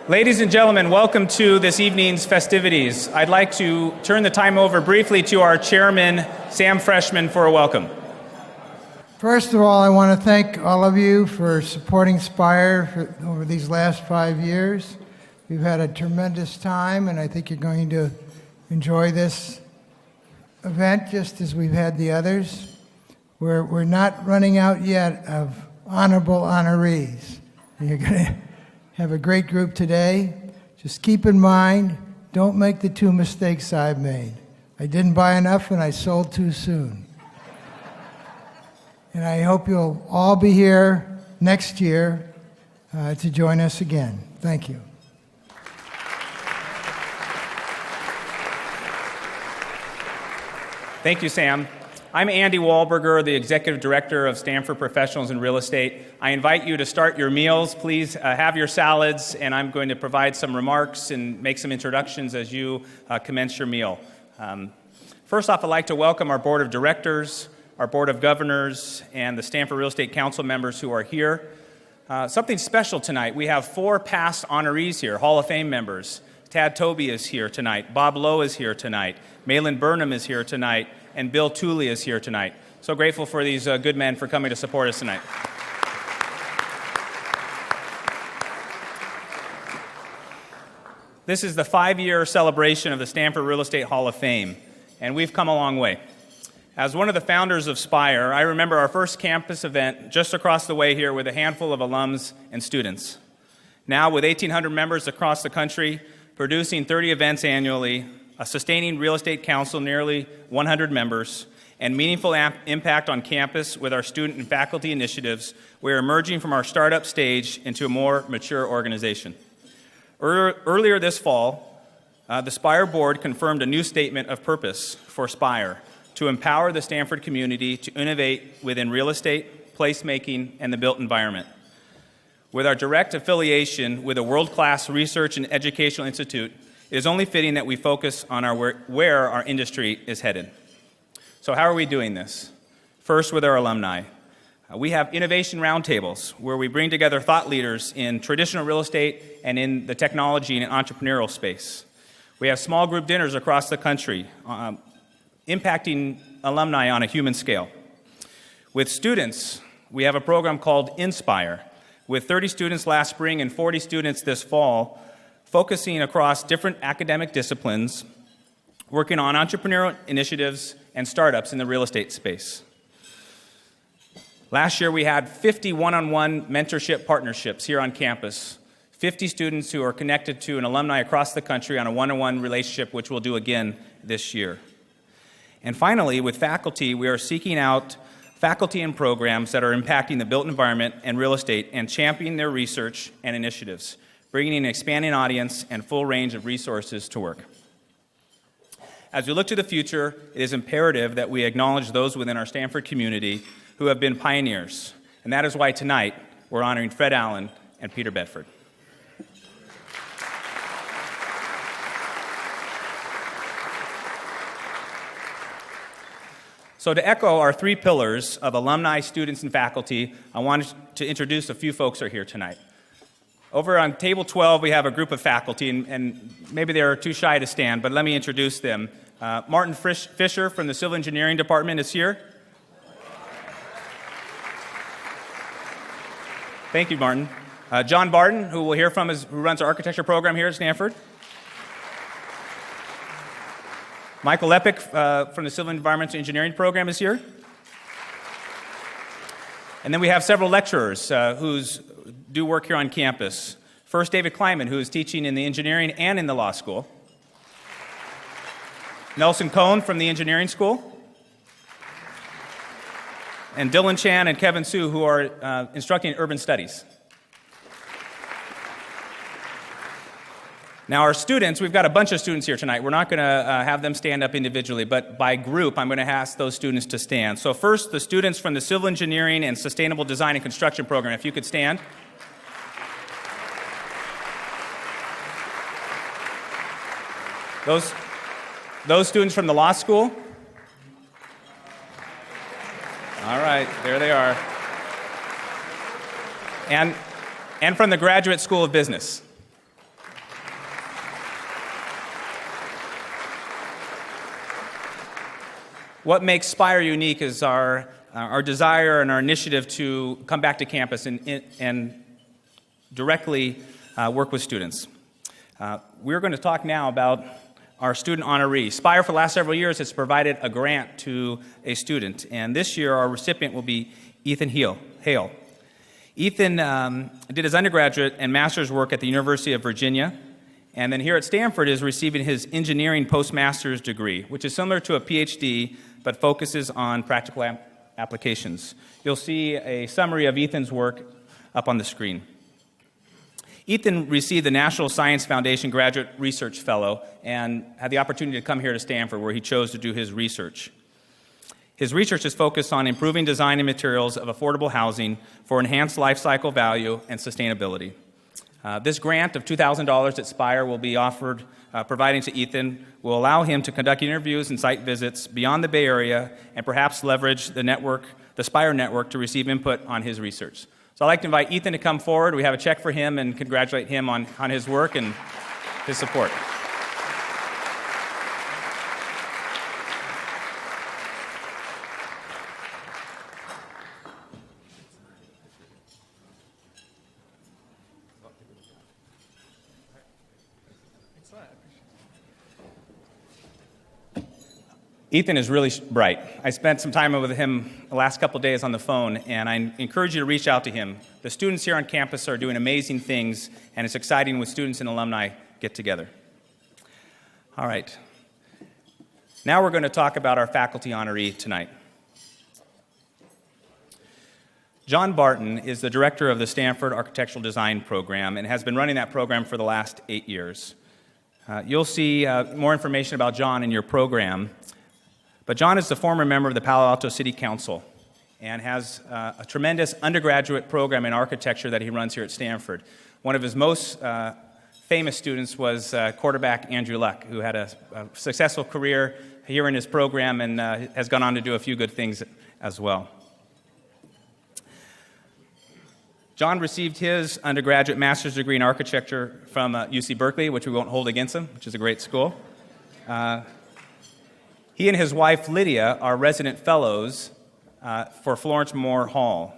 Ladies and gentlemen, welcome to this evening's festivities. I'd like to turn the time over briefly to our chairman, Sam Freshman, for a welcome. First of all, I want to thank all of you for supporting Spire over these last 5 years. We've had a tremendous time, and I think you're going to enjoy this event just as we've had the others. We're not running out yet of honorable honorees. You're going to have a great group today. Just keep in mind, don't make the two mistakes I've made. I didn't buy enough and I sold too soon. And I hope you'll all be here next year to join us again. Thank you. Thank you, Sam. I'm Andy Wahlberger, the Executive Director of Stanford Professionals in Real Estate. I invite you to start your meals. Please have your salads, and I'm going to provide some remarks and make some introductions as you commence your meal. First off, I'd like to welcome our Board of Directors, our Board of Governors, and the Stanford Real Estate Council members who are here. Something special tonight. We have 4 past honorees here, Hall of Fame members. Tad Toby is here tonight. Bob Lowe is here tonight. Malin Burnham is here tonight. And Bill Tooley is here tonight. So grateful for these good men for coming to support us tonight. This is the 5-year celebration of the Stanford Real Estate Hall of Fame, and we've come a long way. As one of the founders of Spire, I remember our first campus event just across the way here with a handful of alums and students. Now, with 1,800 members across the country, producing 30 events annually, a sustaining real estate council, nearly 100 members, and meaningful impact on campus with our student and faculty initiatives, we are emerging from our startup stage into a more mature organization. Earlier this fall, the Spire board confirmed a new statement of purpose for Spire to empower the Stanford community to innovate within real estate, placemaking, and the built environment. With our direct affiliation with a world-class research and educational institute, it is only fitting that we focus on where our industry is headed. So how are we doing this? First, with our alumni. We have innovation roundtables where we bring together thought leaders in traditional real estate and in the technology and entrepreneurial space. We have small group dinners across the country, impacting alumni on a human scale. With students, we have a program called Inspire, with 30 students last spring and 40 students this fall, focusing across different academic disciplines, working on entrepreneurial initiatives and startups in the real estate space. Last year, we had 50 one-on-one mentorship partnerships here on campus, 50 students who are connected to an alumni across the country on a one-on-one relationship, which we'll do again this year. And finally, with faculty, we are seeking out faculty and programs that are impacting the built environment and real estate and championing their research and initiatives, bringing an expanding audience and full range of resources to work. As we look to the future, it is imperative that we acknowledge those within our Stanford community who have been pioneers, and that is why tonight we're honoring Fred Allen and Peter Bedford. So to echo our 3 pillars of alumni, students, and faculty, I wanted to introduce a few folks who are here tonight. Over on table 12, we have a group of faculty, and maybe they're too shy to stand, but let me introduce them. Martin Fisher from the Civil Engineering Department is here. Thank you, Martin. John Barton, who we'll hear from, who runs our architecture program here at Stanford. Michael Epic from the Civil Environmental Engineering program is here. And then we have several lecturers who do work here on campus. First, David Kleiman, who is teaching in the engineering and in the law school. Nelson Cohn from the engineering school. And Dylan Chan and Kevin Su, who are instructing in urban studies. Now, our students, we've got a bunch of students here tonight. We're not going to have them stand up individually, but by group, I'm going to ask those students to stand. So first, the students from the Civil Engineering and Sustainable Design and Construction program, if you could stand. Those students from the law school. All right, there they are. And from the Graduate School of Business. what makes Spire unique is our desire and our initiative to come back to campus and directly work with students. We're going to talk now about our student honoree. Spire, for the last several years, has provided a grant to a student, and this year our recipient will be Ethan Hale. Ethan did his undergraduate and master's work at the University of Virginia, and then here at Stanford is receiving his engineering postmaster's degree, which is similar to a PhD, but focuses on practical applications. You'll see a summary of Ethan's work up on the screen. Ethan received the National Science Foundation Graduate Research Fellow and had the opportunity to come here to Stanford, where he chose to do his research. His research is focused on improving design and materials of affordable housing for enhanced life cycle value and sustainability. This grant of $2,000 that Spire will be providing to Ethan will allow him to conduct interviews and site visits beyond the Bay Area and perhaps leverage the Spire network to receive input on his research. So I'd like to invite Ethan to come forward. We have a check for him and congratulate him on his work and his support. Ethan is really bright. I spent some time with him the last couple days on the phone, and I encourage you to reach out to him. The students here on campus are doing amazing things, and it's exciting when students and alumni get together. All right. Now we're going to talk about our faculty honoree tonight. John Barton is the director of the Stanford Architectural Design Program and has been running that program for the last 8 years. You'll see more information about John in your program. But John is the former member of the Palo Alto City Council and has a tremendous undergraduate program in architecture that he runs here at Stanford. One of his most famous students was quarterback Andrew Luck, who had a successful career here in his program and has gone on to do a few good things as well. John received his undergraduate master's degree in architecture from UC Berkeley, which we won't hold against him, which is a great school. He and his wife, Lydia, are resident fellows for Florence Moore Hall.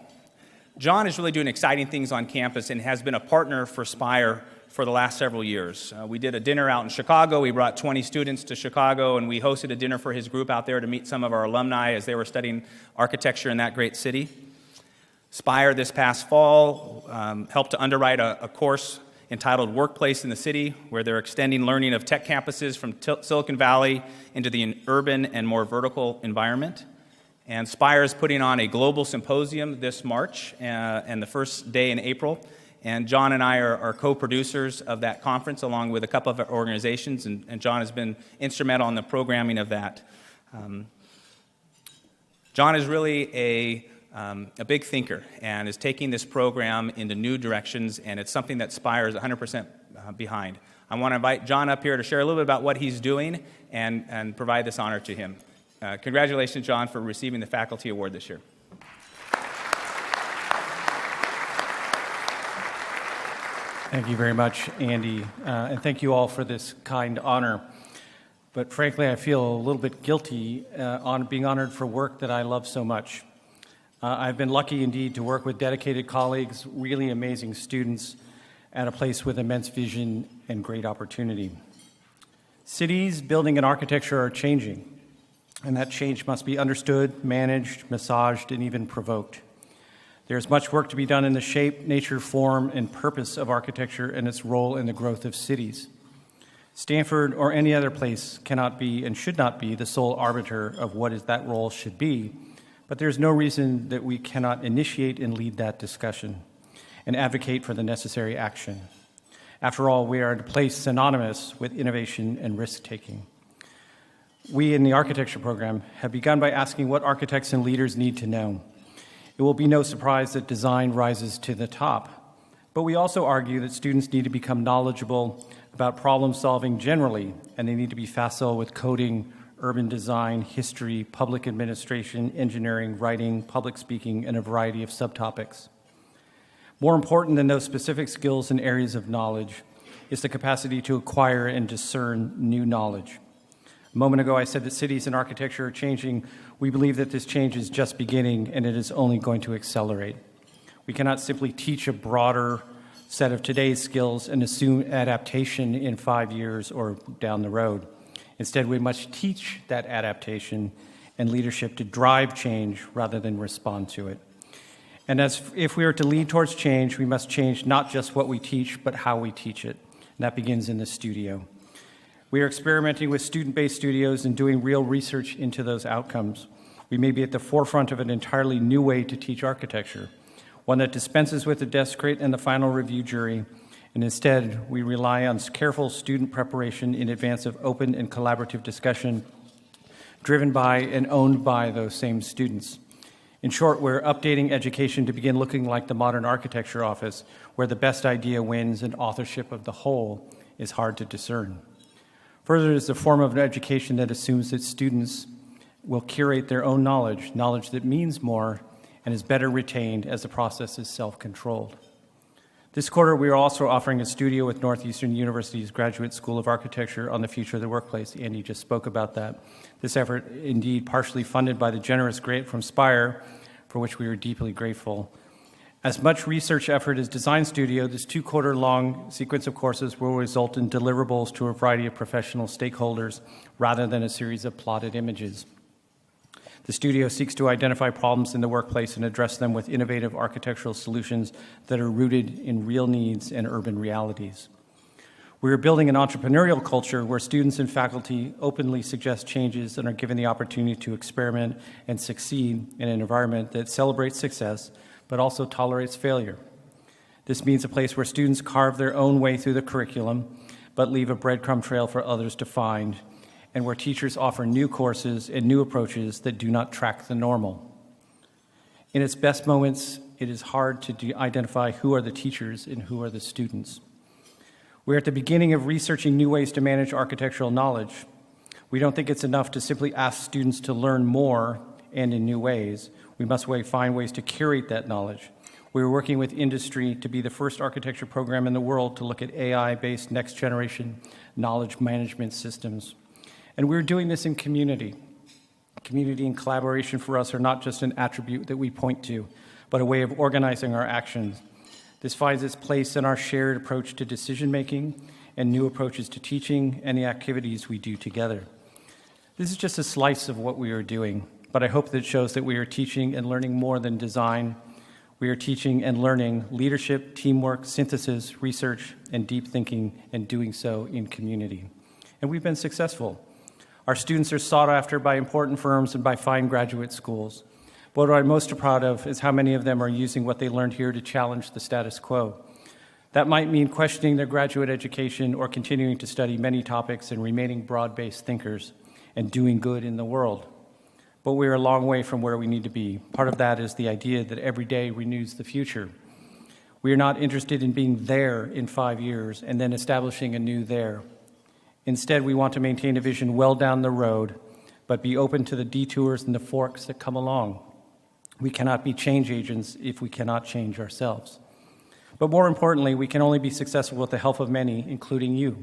John is really doing exciting things on campus and has been a partner for Spire for the last several years. We did a dinner out in Chicago. We brought 20 students to Chicago, and we hosted a dinner for his group out there to meet some of our alumni as they were studying architecture in that great city. Spire, this past fall, helped to underwrite a course entitled Workplace in the City, where they're extending learning of tech campuses from Silicon Valley into the urban and more vertical environment. And Spire is putting on a global symposium this March and the first day in April. And John and I are co-producers of that conference along with a couple of organizations, and John has been instrumental in the programming of that. John is really a big thinker and is taking this program into new directions, and it's something that Spire is 100% behind. I want to invite John up here to share a little bit about what he's doing and provide this honor to him. Congratulations, John, for receiving the Faculty Award this year. Thank you very much, Andy, and thank you all for this kind honor. But frankly, I feel a little bit guilty on being honored for work that I love so much. I've been lucky indeed to work with dedicated colleagues, really amazing students, at a place with immense vision and great opportunity. Cities, building, and architecture are changing, and that change must be understood, managed, massaged, and even provoked. There's much work to be done in the shape, nature, form, and purpose of architecture and its role in the growth of cities. Stanford or any other place cannot be and should not be the sole arbiter of what that role should be, but there's no reason that we cannot initiate and lead that discussion and advocate for the necessary action. After all, we are in a place synonymous with innovation and risk-taking. We in the architecture program have begun by asking what architects and leaders need to know. It will be no surprise that design rises to the top, but we also argue that students need to become knowledgeable about problem solving generally, and they need to be facile with coding, urban design, history, public administration, engineering, writing, public speaking, and a variety of subtopics. More important than those specific skills and areas of knowledge is the capacity to acquire and discern new knowledge. A moment ago, I said that cities and architecture are changing. We believe that this change is just beginning, and it is only going to accelerate. We cannot simply teach a broader set of today's skills and assume adaptation in 5 years or down the road. Instead, we must teach that adaptation and leadership to drive change rather than respond to it. And if we are to lead towards change, we must change not just what we teach, but how we teach it. And that begins in the studio. We are experimenting with student-based studios and doing real research into those outcomes. We may be at the forefront of an entirely new way to teach architecture, one that dispenses with the desk crate and the final review jury, and instead we rely on careful student preparation in advance of open and collaborative discussion driven by and owned by those same students. In short, we're updating education to begin looking like the modern architecture office, where the best idea wins and authorship of the whole is hard to discern. Further, it is a form of education that assumes that students will curate their own knowledge that means more and is better retained as the process is self-controlled. This quarter, we are also offering a studio with Northeastern University's Graduate School of Architecture on the future of the workplace. Andy just spoke about that. This effort, indeed, partially funded by the generous grant from Spire, for which we are deeply grateful. As much research effort as Design Studio, this 2-quarter-long sequence of courses will result in deliverables to a variety of professional stakeholders rather than a series of plotted images. The studio seeks to identify problems in the workplace and address them with innovative architectural solutions that are rooted in real needs and urban realities. We are building an entrepreneurial culture where students and faculty openly suggest changes and are given the opportunity to experiment and succeed in an environment that celebrates success but also tolerates failure. This means a place where students carve their own way through the curriculum but leave a breadcrumb trail for others to find, and where teachers offer new courses and new approaches that do not track the normal. In its best moments, it is hard to identify who are the teachers and who are the students. We're at the beginning of researching new ways to manage architectural knowledge. We don't think it's enough to simply ask students to learn more and in new ways. We must find ways to curate that knowledge. We're working with industry to be the first architecture program in the world to look at AI-based next-generation knowledge management systems. And we're doing this in community. Community and collaboration for us are not just an attribute that we point to, but a way of organizing our actions. This finds its place in our shared approach to decision-making and new approaches to teaching and the activities we do together. This is just a slice of what we are doing, but I hope that it shows that we are teaching and learning more than design. We are teaching and learning leadership, teamwork, synthesis, research, and deep thinking, and doing so in community. And we've been successful. Our students are sought after by important firms and by fine graduate schools. But what I'm most proud of is how many of them are using what they learned here to challenge the status quo. That might mean questioning their graduate education or continuing to study many topics and remaining broad-based thinkers and doing good in the world. But we are a long way from where we need to be. Part of that is the idea that every day renews the future. We are not interested in being there in 5 years and then establishing a new there. Instead, we want to maintain a vision well down the road, but be open to the detours and the forks that come along. We cannot be change agents if we cannot change ourselves. But more importantly, we can only be successful with the help of many, including you.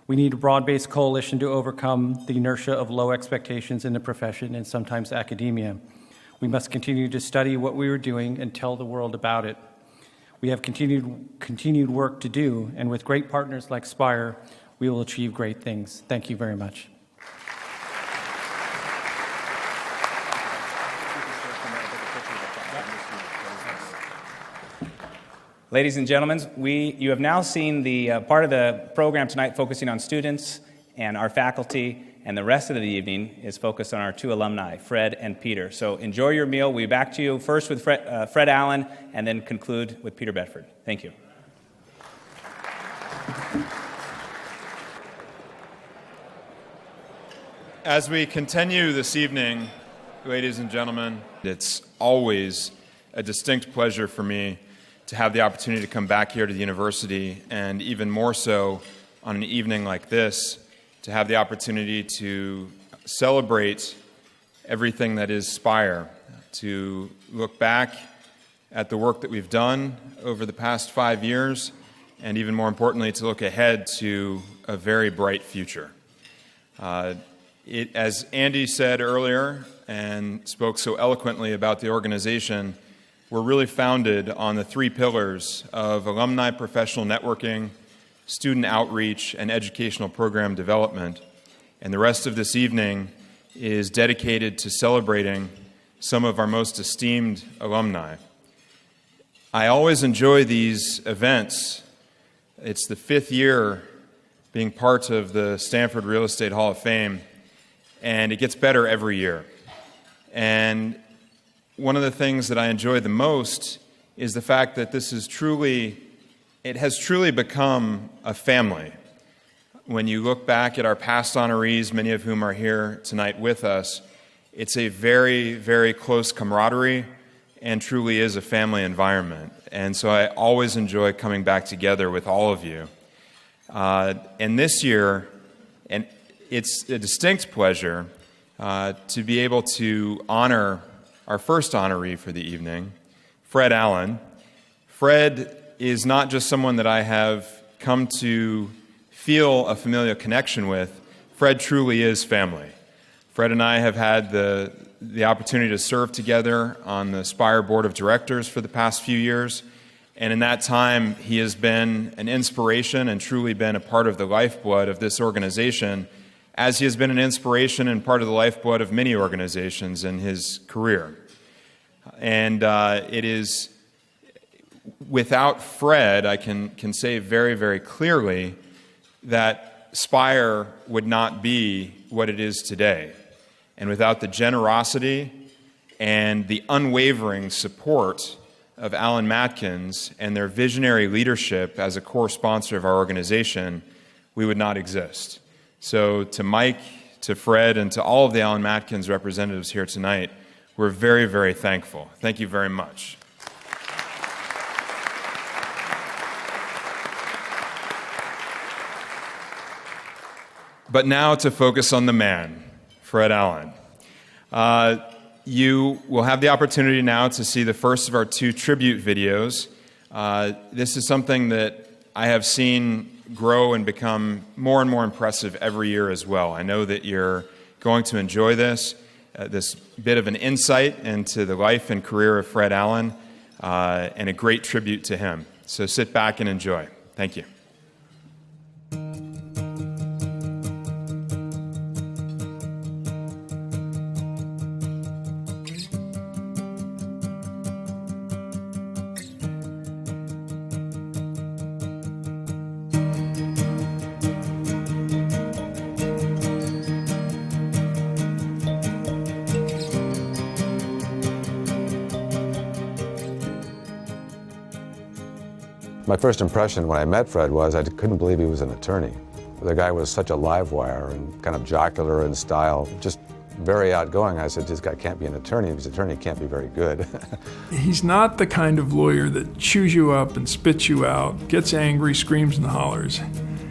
We need a broad-based coalition to overcome the inertia of low expectations in the profession and sometimes academia. We must continue to study what we are doing and tell the world about it. We have continued work to do, and with great partners like Spire, we will achieve great things. Thank you very much. Ladies and gentlemen, you have now seen the part of the program tonight focusing on students and our faculty, and the rest of the evening is focused on our 2 alumni, Fred and Peter. So enjoy your meal. We'll be back to you first with Fred Allen and then conclude with Peter Bedford. Thank you. As we continue this evening, ladies and gentlemen, it's always a distinct pleasure for me to have the opportunity to come back here to the university, and even more so on an evening like this, to have the opportunity to celebrate everything that is Spire, to look back at the work that we've done over the past 5 years, and even more importantly, to look ahead to a very bright future. As Andy said earlier and spoke so eloquently about the organization, we're really founded on the three pillars of alumni professional networking, student outreach, and educational program development. And the rest of this evening is dedicated to celebrating some of our most esteemed alumni. I always enjoy these events. It's the 5th year being part of the Stanford Real Estate Hall of Fame, and it gets better every year. And one of the things that I enjoy the most is the fact that it has truly become a family. When you look back at our past honorees, many of whom are here tonight with us, it's a very, very close camaraderie and truly is a family environment. And so I always enjoy coming back together with all of you. And this year, and it's a distinct pleasure to be able to honor our first honoree for the evening, Fred Allen. Fred is not just someone that I have come to feel a familial connection with. Fred truly is family. Fred and I have had the opportunity to serve together on the Spire Board of Directors for the past few years, and in that time he has been an inspiration and truly been a part of the lifeblood of this organization, as he has been an inspiration and part of the lifeblood of many organizations in his career. And it is without Fred, I can say very, very clearly that Spire would not be what it is today. And without the generosity and the unwavering support of Alan Matkins and their visionary leadership as a core sponsor of our organization, we would not exist. So to Mike, to Fred, and to all of the Alan Matkins representatives here tonight, we're very, very thankful. Thank you very much. But now to focus on the man, Fred Allen. You will have the opportunity now to see the first of our 2 tribute videos. This is something that I have seen grow and become more and more impressive every year as well. I know that you're going to enjoy this bit of an insight into the life and career of Fred Allen, and a great tribute to him. So sit back and enjoy. Thank you. My first impression when I met Fred was I couldn't believe he was an attorney. The guy was such a live wire and kind of jocular in style, just very outgoing. I said, this guy can't be an attorney. If he's an attorney, he can't be very good. He's not the kind of lawyer that chews you up and spits you out, gets angry, screams and hollers.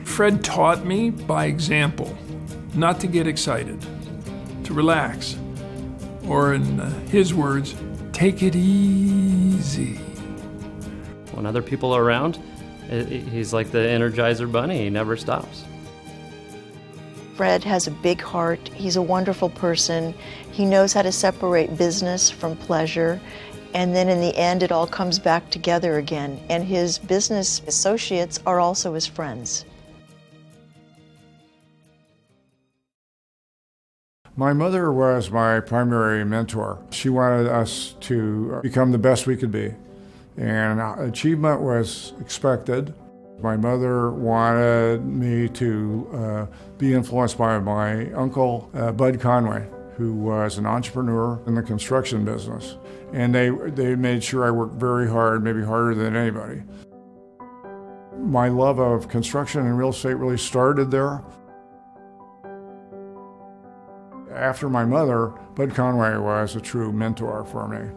Fred taught me by example not to get excited, to relax, or in his words, take it easy. When other people are around, he's like the Energizer Bunny. He never stops. Fred has a big heart. He's a wonderful person. He knows how to separate business from pleasure. And then in the end, it all comes back together again. And his business associates are also his friends. My mother was my primary mentor. She wanted us to become the best we could be. And achievement was expected. My mother wanted me to be influenced by my uncle, Bud Conway, who was an entrepreneur in the construction business. And they made sure I worked very hard, maybe harder than anybody. My love of construction and real estate really started there. After my mother, Bud Conway was a true mentor for me.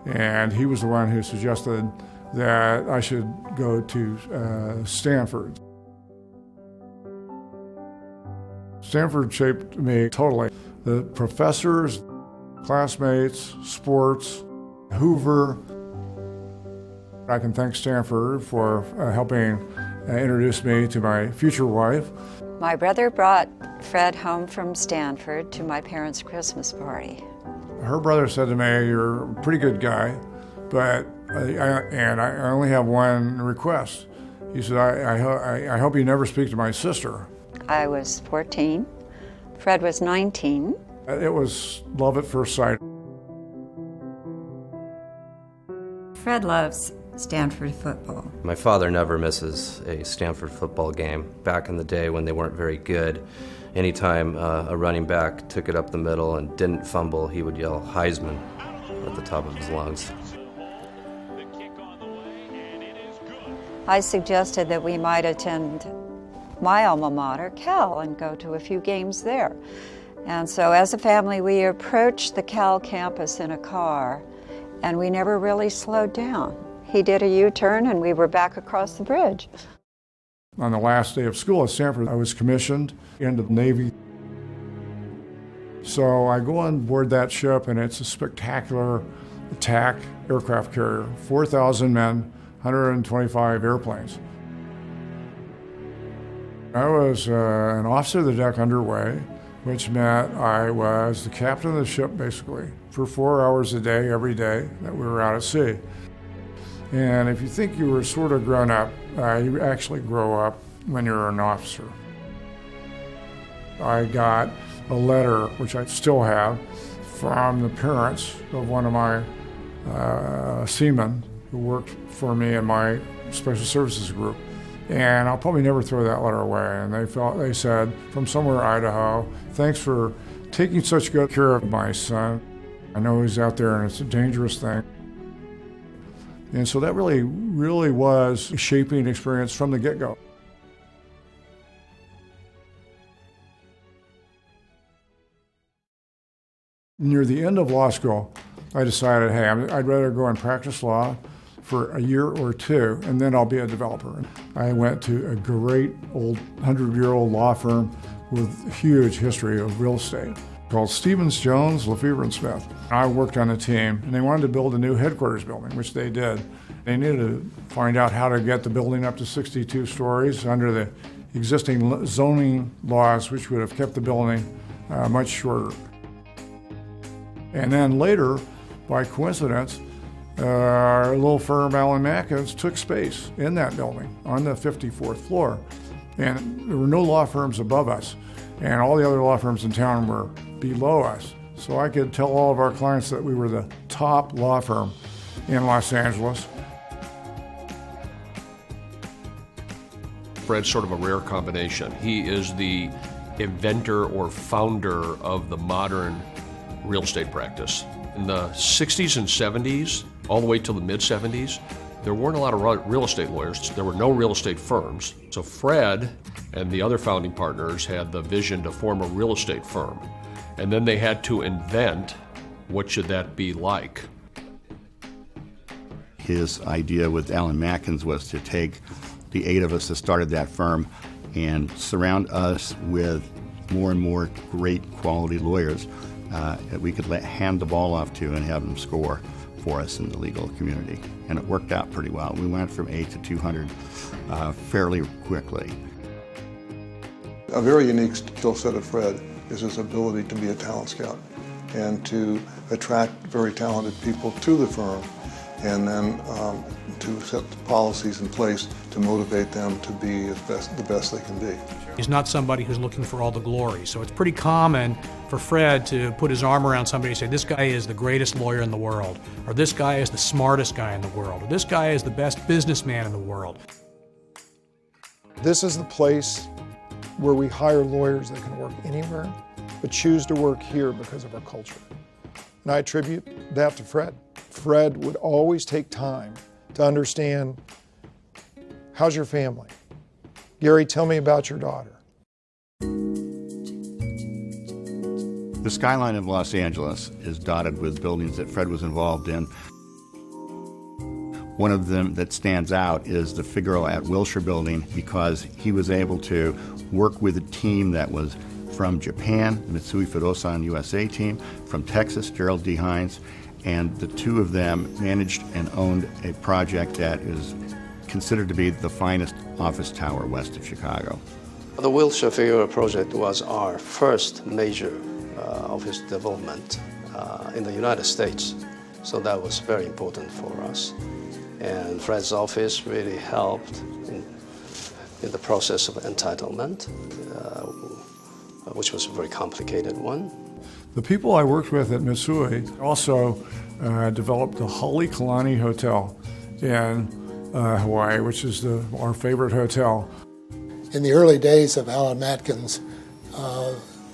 And he was the one who suggested that I should go to Stanford. Stanford shaped me totally. The professors, classmates, sports, Hoover. I can thank Stanford for helping introduce me to my future wife. My brother brought Fred home from Stanford to my parents' Christmas party. Her brother said to me, "You're a pretty good guy, but I only have one request." He said, I hope you never speak to my sister." I was 14. Fred was 19. It was love at first sight. Fred loves Stanford football. My father never misses a Stanford football game. Back in the day when they weren't very good, anytime a running back took it up the middle and didn't fumble, he would yell Heisman at the top of his lungs. I suggested that we might attend my alma mater, Cal, and go to a few games there. And so as a family, we approached the Cal campus in a car, and we never really slowed down. He did a U-turn, and we were back across the bridge. On the last day of school at Stanford, I was commissioned into the Navy. So I go on board that ship, and it's a spectacular attack aircraft carrier, 4,000 men, 125 airplanes. I was an officer of the deck underway, which meant I was the captain of the ship, basically, for 4 hours a day, every day that we were out at sea. And if you think you were sort of grown up, you actually grow up when you're an officer. I got a letter, which I still have, from the parents of one of my seamen who worked for me in my special services group. And I'll probably never throw that letter away. And they said, from somewhere Idaho, "Thanks for taking such good care of my son. I know he's out there and it's a dangerous thing." And so that really was a shaping experience from the get-go. Near the end of law school, I decided, hey, I'd rather go and practice law for a year or two, and then I'll be a developer. I went to a great old 100-year-old law firm with a huge history of real estate called Stevens, Jones, Lefevre & Smith. I worked on the team, and they wanted to build a new headquarters building, which they did. They needed to find out how to get the building up to 62 stories under the existing zoning laws, which would have kept the building much shorter. And then later, by coincidence, our little firm, Allen Mackins, took space in that building on the 54th floor. And there were no law firms above us, and all the other law firms in town were below us. So I could tell all of our clients that we were the top law firm in Los Angeles. Fred's sort of a rare combination. He is the inventor or founder of the modern real estate practice. In the 60s and 70s, all the way till the mid-70s, there weren't a lot of real estate lawyers. There were no real estate firms. So Fred and the other founding partners had the vision to form a real estate firm. And then they had to invent what should that be like. His idea with Allen Mackins was to take the 8 of us that started that firm and surround us with more and more great quality lawyers that we could hand the ball off to and have them score for us in the legal community. And it worked out pretty well. We went from 8 to 200 fairly quickly. A very unique skill set of Fred is his ability to be a talent scout and to attract very talented people to the firm, and then to set policies in place to motivate them to be the best they can be. He's not somebody who's looking for all the glory, so it's pretty common for Fred to put his arm around somebody and say, this guy is the greatest lawyer in the world, or this guy is the smartest guy in the world, or this guy is the best businessman in the world. This is the place where we hire lawyers that can work anywhere, but choose to work here because of our culture. And I attribute that to Fred. Fred would always take time to understand, how's your family? Gary, tell me about your daughter. The skyline of Los Angeles is dotted with buildings that Fred was involved in. One of them that stands out is the Figaro at Wilshire building, because he was able to work with a team that was from Japan, the Mitsui Fudosan USA team, from Texas, Gerald D. Hines, and the two of them managed and owned a project that is considered to be the finest office tower west of Chicago. The wheelchair figure project was our first major office development in the United States, so that was very important for us. And Fred's office really helped in the process of entitlement, which was a very complicated one. The people I worked with at Mitsui also developed the Halekulani Hotel in Hawaii, which is our favorite hotel. In the early days of Alan Matkins,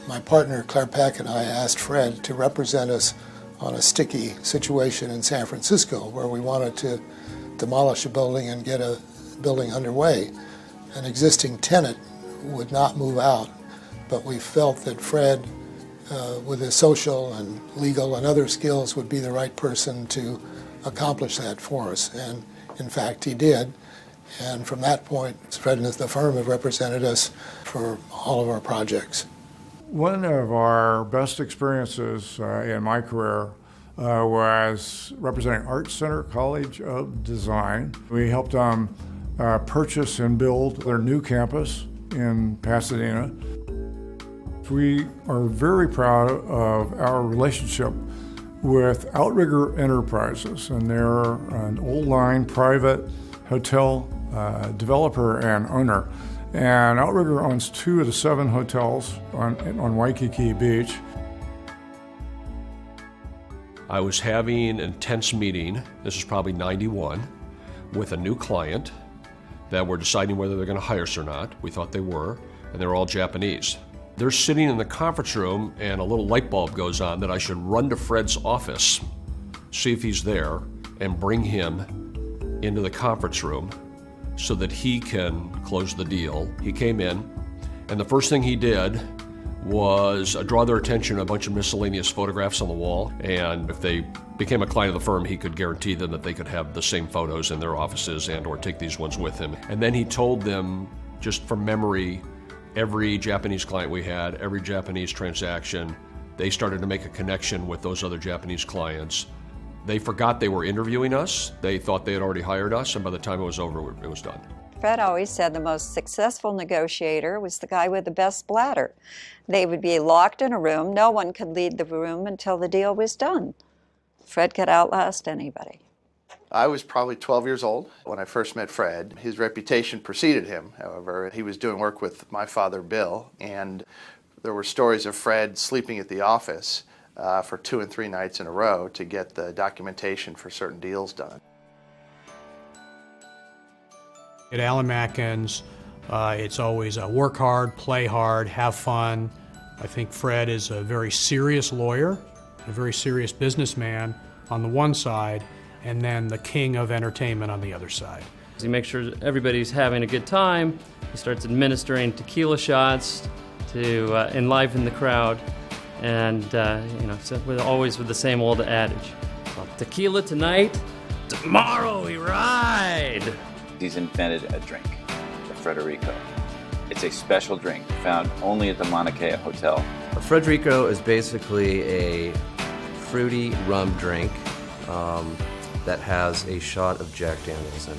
my partner Claire Peck and I asked Fred to represent us on a sticky situation in San Francisco where we wanted to demolish a building and get a building underway. An existing tenant would not move out, but we felt that Fred, with his social and legal and other skills, would be the right person to accomplish that for us. And in fact, he did. And from that point, Fred and the firm have represented us for all of our projects. One of our best experiences in my career was representing Art Center College of Design. We helped them purchase and build their new campus in Pasadena. We are very proud of our relationship with Outrigger Enterprises, and they're an old-line private hotel developer and owner. And Outrigger owns 2 of the 7 hotels on Waikiki Beach. I was having an intense meeting, this is probably 91, with a new client that were deciding whether they're going to hire us or not. We thought they were, and they were all Japanese. They're sitting in the conference room and a little light bulb goes on that I should run to Fred's office, see if he's there, and bring him into the conference room so that he can close the deal. He came in, and the first thing he did was draw their attention to a bunch of miscellaneous photographs on the wall, and if they became a client of the firm, he could guarantee them that they could have the same photos in their offices and or take these ones with him. And then he told them, just from memory, every Japanese client we had, every Japanese transaction, they started to make a connection with those other Japanese clients. They forgot they were interviewing us. They thought they had already hired us, and by the time it was over, it was done. Fred always said the most successful negotiator was the guy with the best bladder. They would be locked in a room. No one could leave the room until the deal was done. Fred could outlast anybody. I was probably 12 years old when I first met Fred. His reputation preceded him, however. He was doing work with my father, Bill, and there were stories of Fred sleeping at the office for 2 and 3 nights in a row to get the documentation for certain deals done. At Alan Matkins, it's always work hard, play hard, have fun. I think Fred is a very serious lawyer, a very serious businessman on the one side, and then the king of entertainment on the other side. He makes sure everybody's having a good time. He starts administering tequila shots to enliven the crowd. And, so we're always with the same old adage. Tequila tonight, tomorrow we ride. He's invented a drink, the Frederico. It's a special drink found only at the Mauna Kea Hotel. A Frederico is basically a fruity rum drink that has a shot of Jack Daniels in it.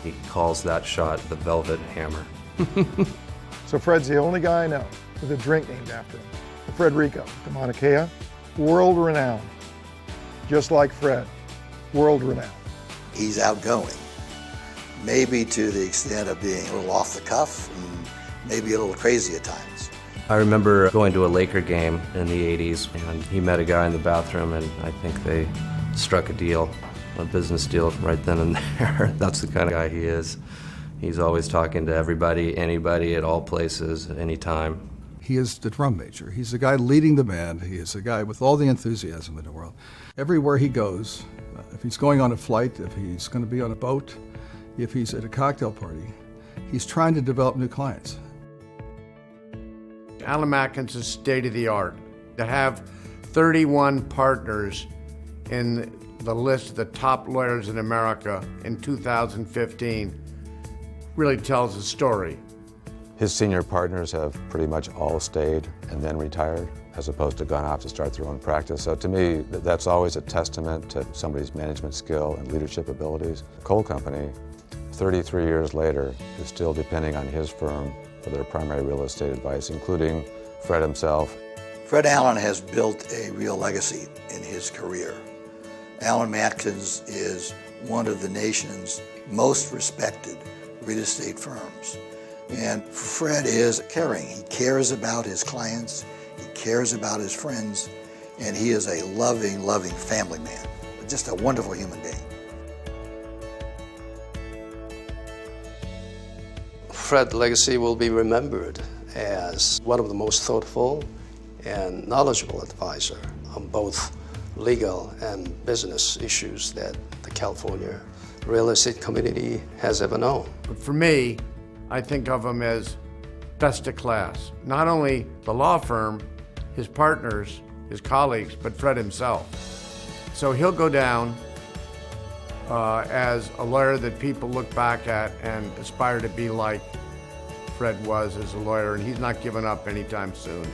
He calls that shot the Velvet Hammer. So Fred's the only guy I know with a drink named after him. The Frederico, the Mauna Kea, world-renowned. Just like Fred, world-renowned. He's outgoing, maybe to the extent of being a little off the cuff and maybe a little crazy at times. I remember going to a Laker game in the 80s, and he met a guy in the bathroom, and I think they struck a deal, a business deal right then and there. That's the kind of guy he is. He's always talking to everybody, anybody, at all places, at any time. He is the drum major. He's the guy leading the band. He is the guy with all the enthusiasm in the world. Everywhere he goes, if he's going on a flight, if he's going to be on a boat, if he's at a cocktail party, he's trying to develop new clients. Alan Matkins is state-of-the-art. To have 31 partners in the list of the top lawyers in America in 2015 really tells a story. His senior partners have pretty much all stayed and then retired, as opposed to gone off to start their own practice. So to me, that's always a testament to somebody's management skill and leadership abilities. The coal company, 33 years later, is still depending on his firm for their primary real estate advice, including Fred himself. Fred Allen has built a real legacy in his career. Allen Matkins is one of the nation's most respected real estate firms. And Fred is caring. He cares about his clients, he cares about his friends, and he is a loving, loving family man. Just a wonderful human being. Fred's legacy will be remembered as one of the most thoughtful and knowledgeable advisor on both legal and business issues that the California real estate community has ever known. But for me, I think of him as best of class. Not only the law firm, his partners, his colleagues, but Fred himself. So he'll go down as a lawyer that people look back at and aspire to be like Fred was as a lawyer, and he's not giving up anytime soon.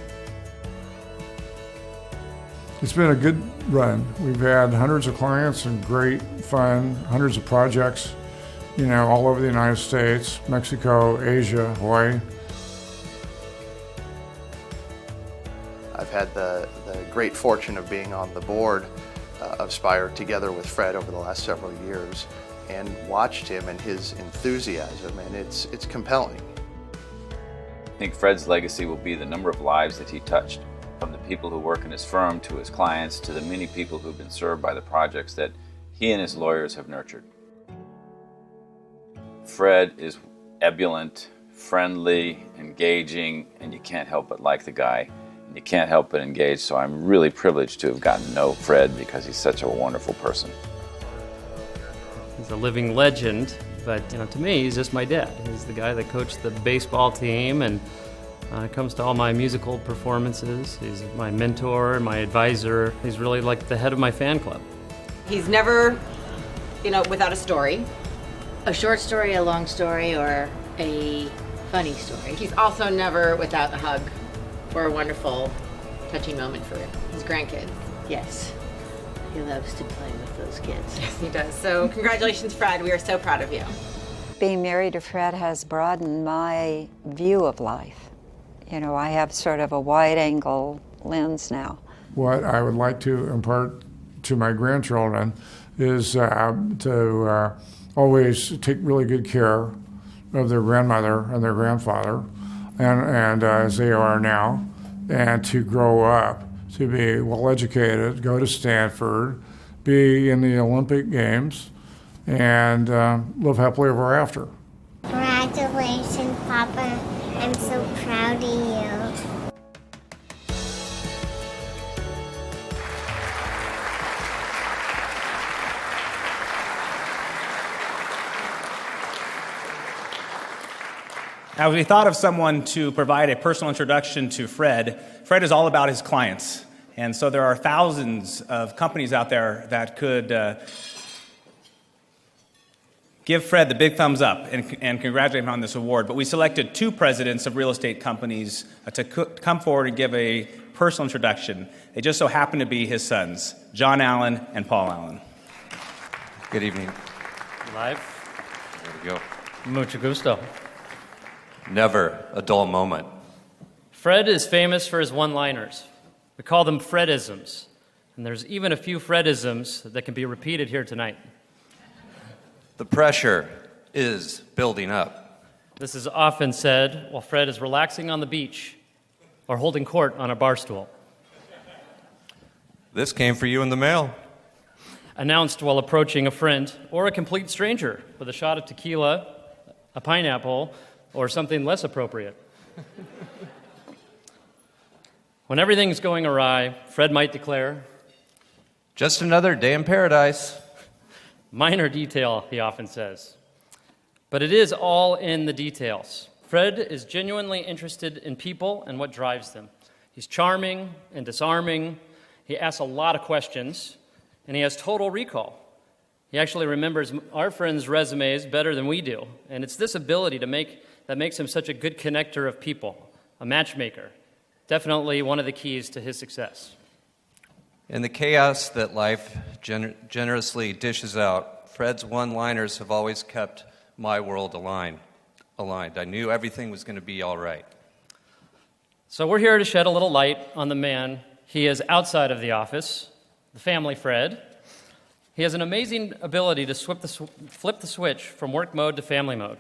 It's been a good run. We've had hundreds of clients and great fun, hundreds of projects, all over the United States, Mexico, Asia, Hawaii. I've had the great fortune of being on the board of Spire together with Fred over the last several years and watched him and his enthusiasm, and it's compelling. I think Fred's legacy will be the number of lives that he touched, from the people who work in his firm to his clients to the many people who've been served by the projects that he and his lawyers have nurtured. Fred is ebullient, friendly, engaging, and you can't help but like the guy. And you can't help but engage, so I'm really privileged to have gotten to know Fred because he's such a wonderful person. He's a living legend, but to me, he's just my dad. He's the guy that coached the baseball team and comes to all my musical performances. He's my mentor, my advisor. He's really like the head of my fan club. He's never, without a story. A short story, a long story, or a funny story. He's also never without a hug or a wonderful, touching moment for his grandkids. Yes. He loves to play with those kids. Yes, he does. So congratulations, Fred. We are so proud of you. Being married to Fred has broadened my view of life. I have sort of a wide-angle lens now. What I would like to impart to my grandchildren is to always take really good care of their grandmother and their grandfather, and as they are now, and to grow up, to be well-educated, go to Stanford, be in the Olympic Games, and live happily ever after. Congratulations, Papa. I'm so proud of you. Now, we thought of someone to provide a personal introduction to Fred. Fred is all about his clients. And so there are thousands of companies out there that could give Fred the big thumbs up and congratulate him on this award. But we selected two presidents of real estate companies to come forward and give a personal introduction. They just so happen to be his sons, John Allen and Paul Allen. Good evening. Live. There we go. Mucho gusto. Never a dull moment. Fred is famous for his one-liners. We call them Fredisms. And there's even a few Fredisms that can be repeated here tonight. The pressure is building up. This is often said while Fred is relaxing on the beach or holding court on a bar stool. This came for you in the mail. Announced while approaching a friend or a complete stranger with a shot of tequila, a pineapple, or something less appropriate. When everything's going awry, Fred might declare, "Just another day in paradise." Minor detail, he often says. But it is all in the details. Fred is genuinely interested in people and what drives them. He's charming and disarming. He asks a lot of questions, and he has total recall. He actually remembers our friends' resumes better than we do, and it's this ability that makes him such a good connector of people, a matchmaker. Definitely one of the keys to his success. In the chaos that life generously dishes out, Fred's one-liners have always kept my world aligned. aligned. I knew everything was going to be all right. So we're here to shed a little light on the man. He is outside of the office, the family Fred. He has an amazing ability to flip the switch from work mode to family mode.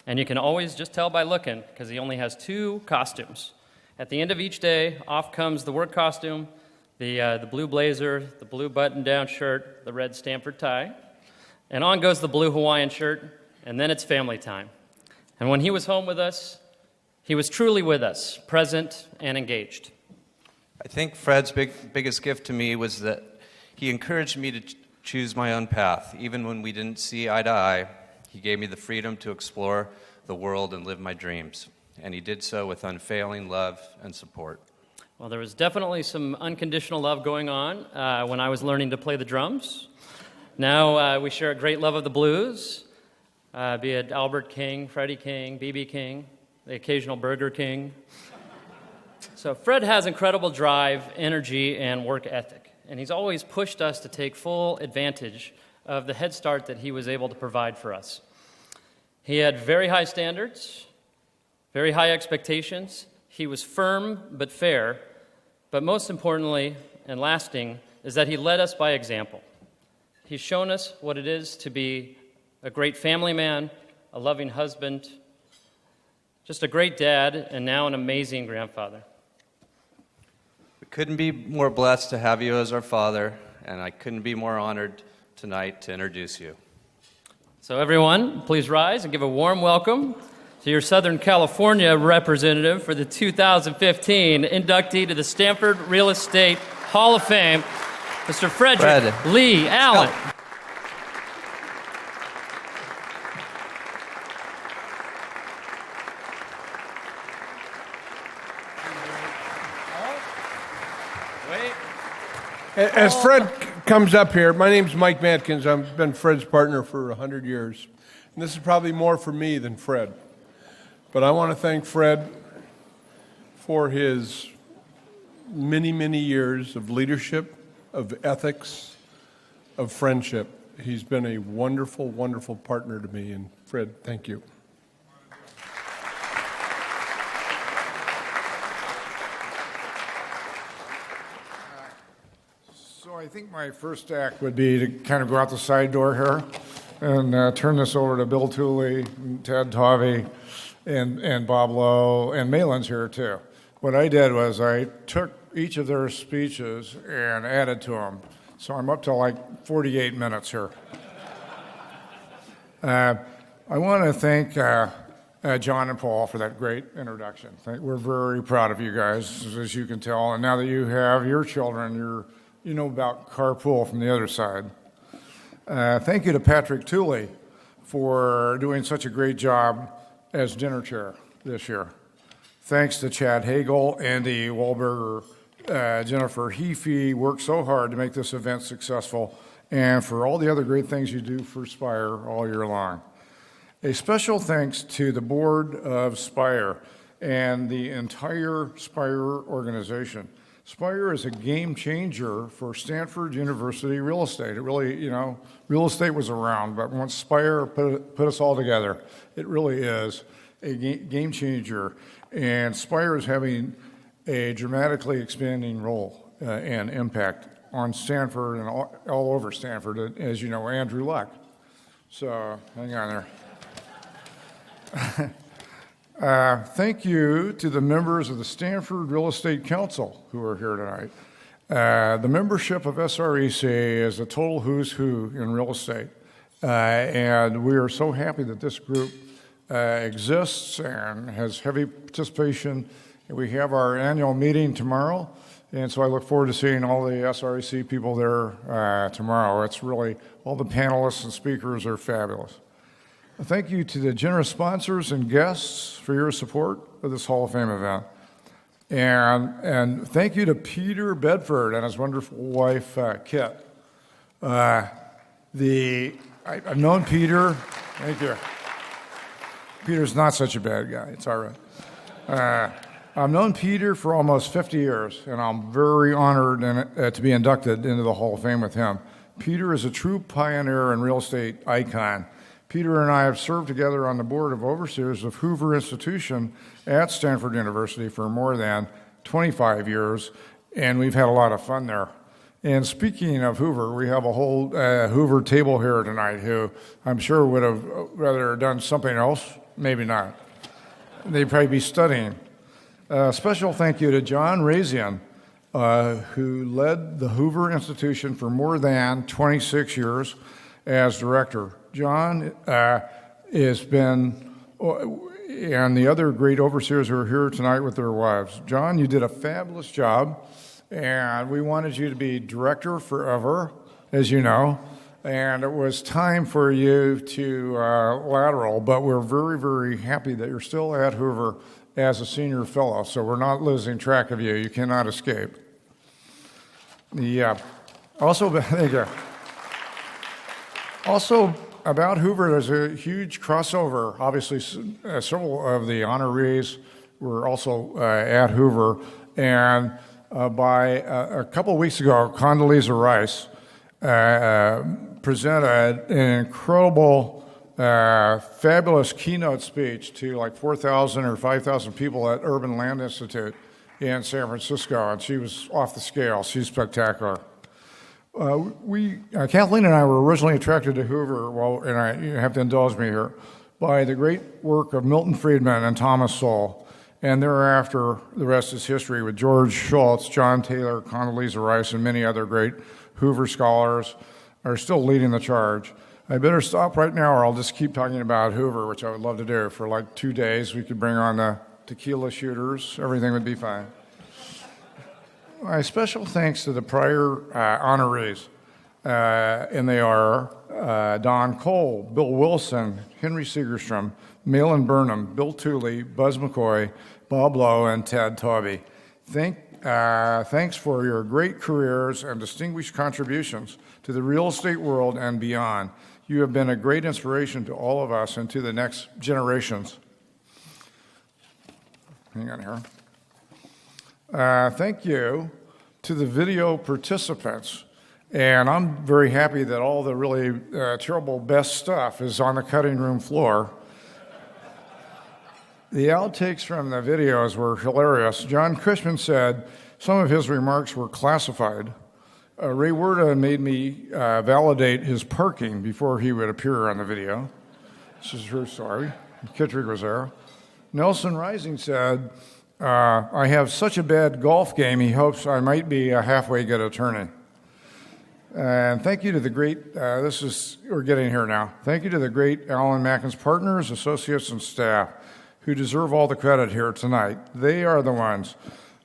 And you can always just tell by looking, because he only has 2 costumes. At the end of each day, off comes the work costume, the blue blazer, the blue button-down shirt, the red Stanford tie, and on goes the blue Hawaiian shirt, and then it's family time. And when he was home with us, he was truly with us, present and engaged. I think Fred's biggest gift to me was that he encouraged me to choose my own path. Even when we didn't see eye to eye, he gave me the freedom to explore the world and live my dreams. And he did so with unfailing love and support. Well, there was definitely some unconditional love going on when I was learning to play the drums. Now we share a great love of the blues, be it Albert King, Freddie King, B.B. King, the occasional Burger King. So Fred has incredible drive, energy, and work ethic. And he's always pushed us to take full advantage of the head start that he was able to provide for us. He had very high standards, very high expectations. He was firm but fair. But most importantly and lasting is that he led us by example. He's shown us what it is to be a great family man, a loving husband, just a great dad, and now an amazing grandfather. We couldn't be more blessed to have you as our father, and I couldn't be more honored tonight to introduce you. So everyone, please rise and give a warm welcome to your Southern California representative for the 2015 inductee to the Stanford Real Estate Hall of Fame, Mr. Frederick Lee Allen. As Fred comes up here, my name's Mike Matkins. I've been Fred's partner for 100 years. And this is probably more for me than Fred. But I want to thank Fred for his many, many years of leadership, of ethics, of friendship. He's been a wonderful, wonderful partner to me. And Fred, thank you. So I think my first act would be to kind of go out the side door here and turn this over to Bill Tooley, and Ted Tovey, and Bob Lowe, and Malin's here too. What I did was I took each of their speeches and added to them. So I'm up to like 48 minutes here. I want to thank John and Paul for that great introduction. We're very proud of you guys, as you can tell. And now that you have your children, you know about carpool from the other side. Thank you to Patrick Tooley for doing such a great job as dinner chair this year. Thanks to Chad Hagel, Andy Wahlberger, Jennifer Heafy worked so hard to make this event successful, and for all the other great things you do for Spire all year long. A special thanks to the board of Spire and the entire Spire organization. Spire is a game changer for Stanford University real estate. It really, real estate was around, but once Spire put us all together, it really is a game changer. And Spire is having a dramatically expanding role and impact on Stanford and all over Stanford, as you know, Andrew Luck. So hang on there. Thank you to the members of the Stanford Real Estate Council who are here tonight. The membership of SREC is a total who's who in real estate. And we are so happy that this group exists and has heavy participation. We have our annual meeting tomorrow, and so I look forward to seeing all the SREC people there tomorrow. It's really, all the panelists and speakers are fabulous. Thank you to the generous sponsors and guests for your support of this Hall of Fame event. And thank you to Peter Bedford and his wonderful wife, Kit. I've known Peter. Thank you. Peter's not such a bad guy. It's all right. I've known Peter for almost 50 years, and I'm very honored to be inducted into the Hall of Fame with him. Peter is a true pioneer and real estate icon. Peter and I have served together on the board of overseers of Hoover Institution at Stanford University for more than 25 years, and we've had a lot of fun there. And speaking of Hoover, we have a whole Hoover table here tonight who I'm sure would have rather done something else, maybe not. They'd probably be studying. Special thank you to John Razian, who led the Hoover Institution for more than 26 years as director. John has been, and the other great overseers who are here tonight with their wives. John, you did a fabulous job, and we wanted you to be director forever, as you know, and it was time for you to lateral, but we're very, very happy that you're still at Hoover as a senior fellow, so we're not losing track of you. You cannot escape. Yeah. Also, thank you. Also, about Hoover, there's a huge crossover. Obviously, several of the honorees were also at Hoover, and by a couple of weeks ago, Condoleezza Rice presented an incredible, fabulous keynote speech to like 4,000 or 5,000 people at Urban Land Institute in San Francisco, and she was off the scale. She's spectacular. Kathleen and I were originally attracted to Hoover, and you have to indulge me here, by the great work of Milton Friedman and Thomas Sowell. And thereafter, the rest is history with George Shultz, John Taylor, Condoleezza Rice, and many other great Hoover scholars are still leading the charge. I better stop right now, or I'll just keep talking about Hoover, which I would love to do for like 2 days. We could bring on the tequila shooters. Everything would be fine. My special thanks to the prior honorees, and they are Don Cole, Bill Wilson, Henry Segerstrom, Malin Burnham, Bill Tooley, Buzz McCoy, Bob Lowe, and Tad Taube. Thanks for your great careers and distinguished contributions to the real estate world and beyond. You have been a great inspiration to all of us and to the next generations. Hang on here. Thank you to the video participants. And I'm very happy that all the really terrible best stuff is on the cutting room floor. The outtakes from the videos were hilarious. John Cushman said some of his remarks were classified. Ray Werda made me validate his parking before he would appear on the video. This is a true story. Kittredge was there. Nelson Rising said, I have such a bad golf game, he hopes I might be a halfway good attorney. And thank you to the great, we're getting here now. Thank you to the great Alan Macken's partners, associates, and staff who deserve all the credit here tonight. They are the ones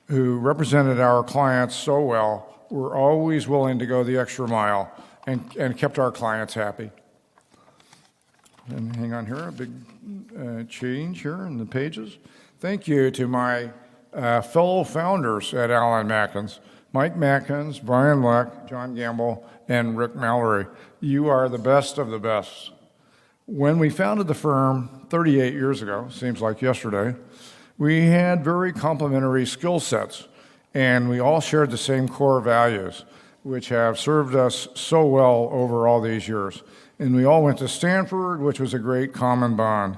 who represented our clients so well, were always willing to go the extra mile, and kept our clients happy. And hang on here, a big change here in the pages. Thank you to my fellow founders at Alan Macken's, Mike Mackens, Brian Luck, John Gamble, and Rick Mallory. You are the best of the best. When we founded the firm 38 years ago, seems like yesterday, we had very complementary skill sets, and we all shared the same core values, which have served us so well over all these years. And we all went to Stanford, which was a great common bond.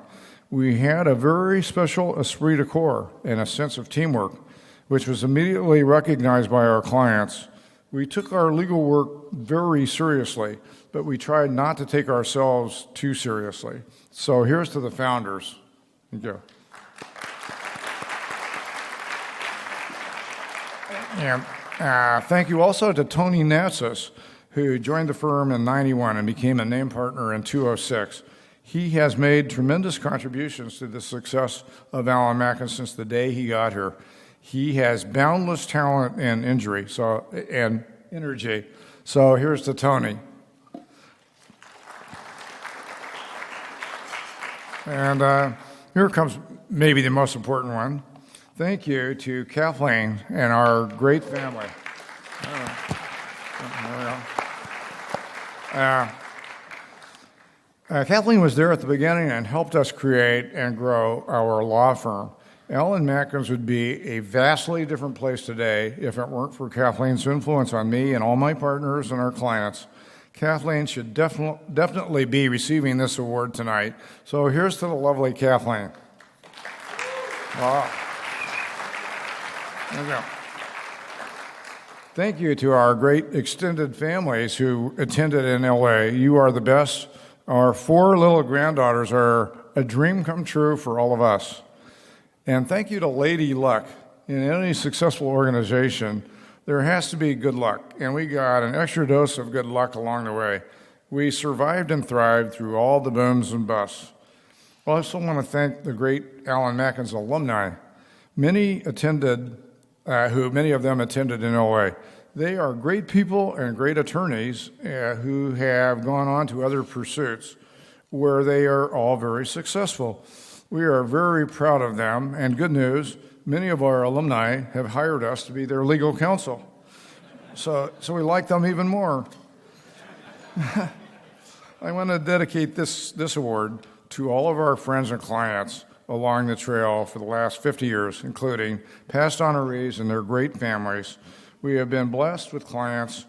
We had a very special esprit de corps and a sense of teamwork, which was immediately recognized by our clients. We took our legal work very seriously, but we tried not to take ourselves too seriously. So here's to the founders. Thank you. And thank you also to Tony Natsis, who joined the firm in '91 and became a name partner in 2006. He has made tremendous contributions to the success of Alan Macken since the day he got here. He has boundless talent and energy. So here's to Tony. And here comes maybe the most important one. Thank you to Kathleen and our great family. Kathleen was there at the beginning and helped us create and grow our law firm. Alan Macken's would be a vastly different place today if it weren't for Kathleen's influence on me and all my partners and our clients. Kathleen should definitely be receiving this award tonight. So here's to the lovely Kathleen. Wow. There you go. Thank you to our great extended families who attended in LA. You are the best. Our 4 little granddaughters are a dream come true for all of us. And thank you to Lady Luck. In any successful organization, there has to be good luck, and we got an extra dose of good luck along the way. We survived and thrived through all the booms and busts. I also want to thank the great Alan Mackens alumni. Many of them attended in LA. They are great people and great attorneys who have gone on to other pursuits where they are all very successful. We are very proud of them, and good news, many of our alumni have hired us to be their legal counsel. So we like them even more. I want to dedicate this award to all of our friends and clients along the trail for the last 50 years, including past honorees and their great families. We have been blessed with clients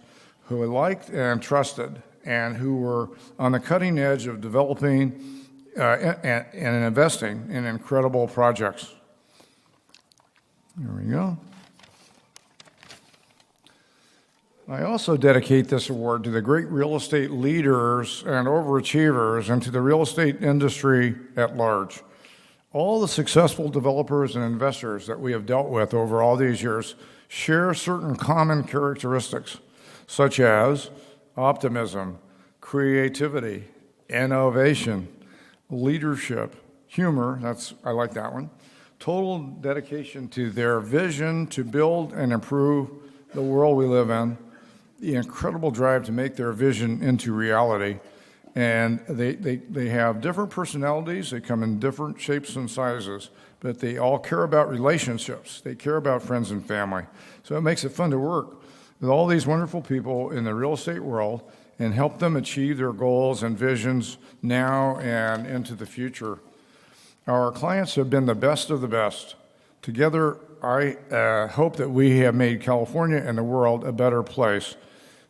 who liked and trusted and who were on the cutting edge of developing and investing in incredible projects. There we go. I also dedicate this award to the great real estate leaders and overachievers and to the real estate industry at large. All the successful developers and investors that we have dealt with over all these years share certain common characteristics, such as optimism, creativity, innovation, leadership, humor, I like that one, total dedication to their vision to build and improve the world we live in, the incredible drive to make their vision into reality. And they have different personalities, they come in different shapes and sizes, but they all care about relationships. They care about friends and family. So it makes it fun to work with all these wonderful people in the real estate world and help them achieve their goals and visions now and into the future. Our clients have been the best of the best. Together, I hope that we have made California and the world a better place.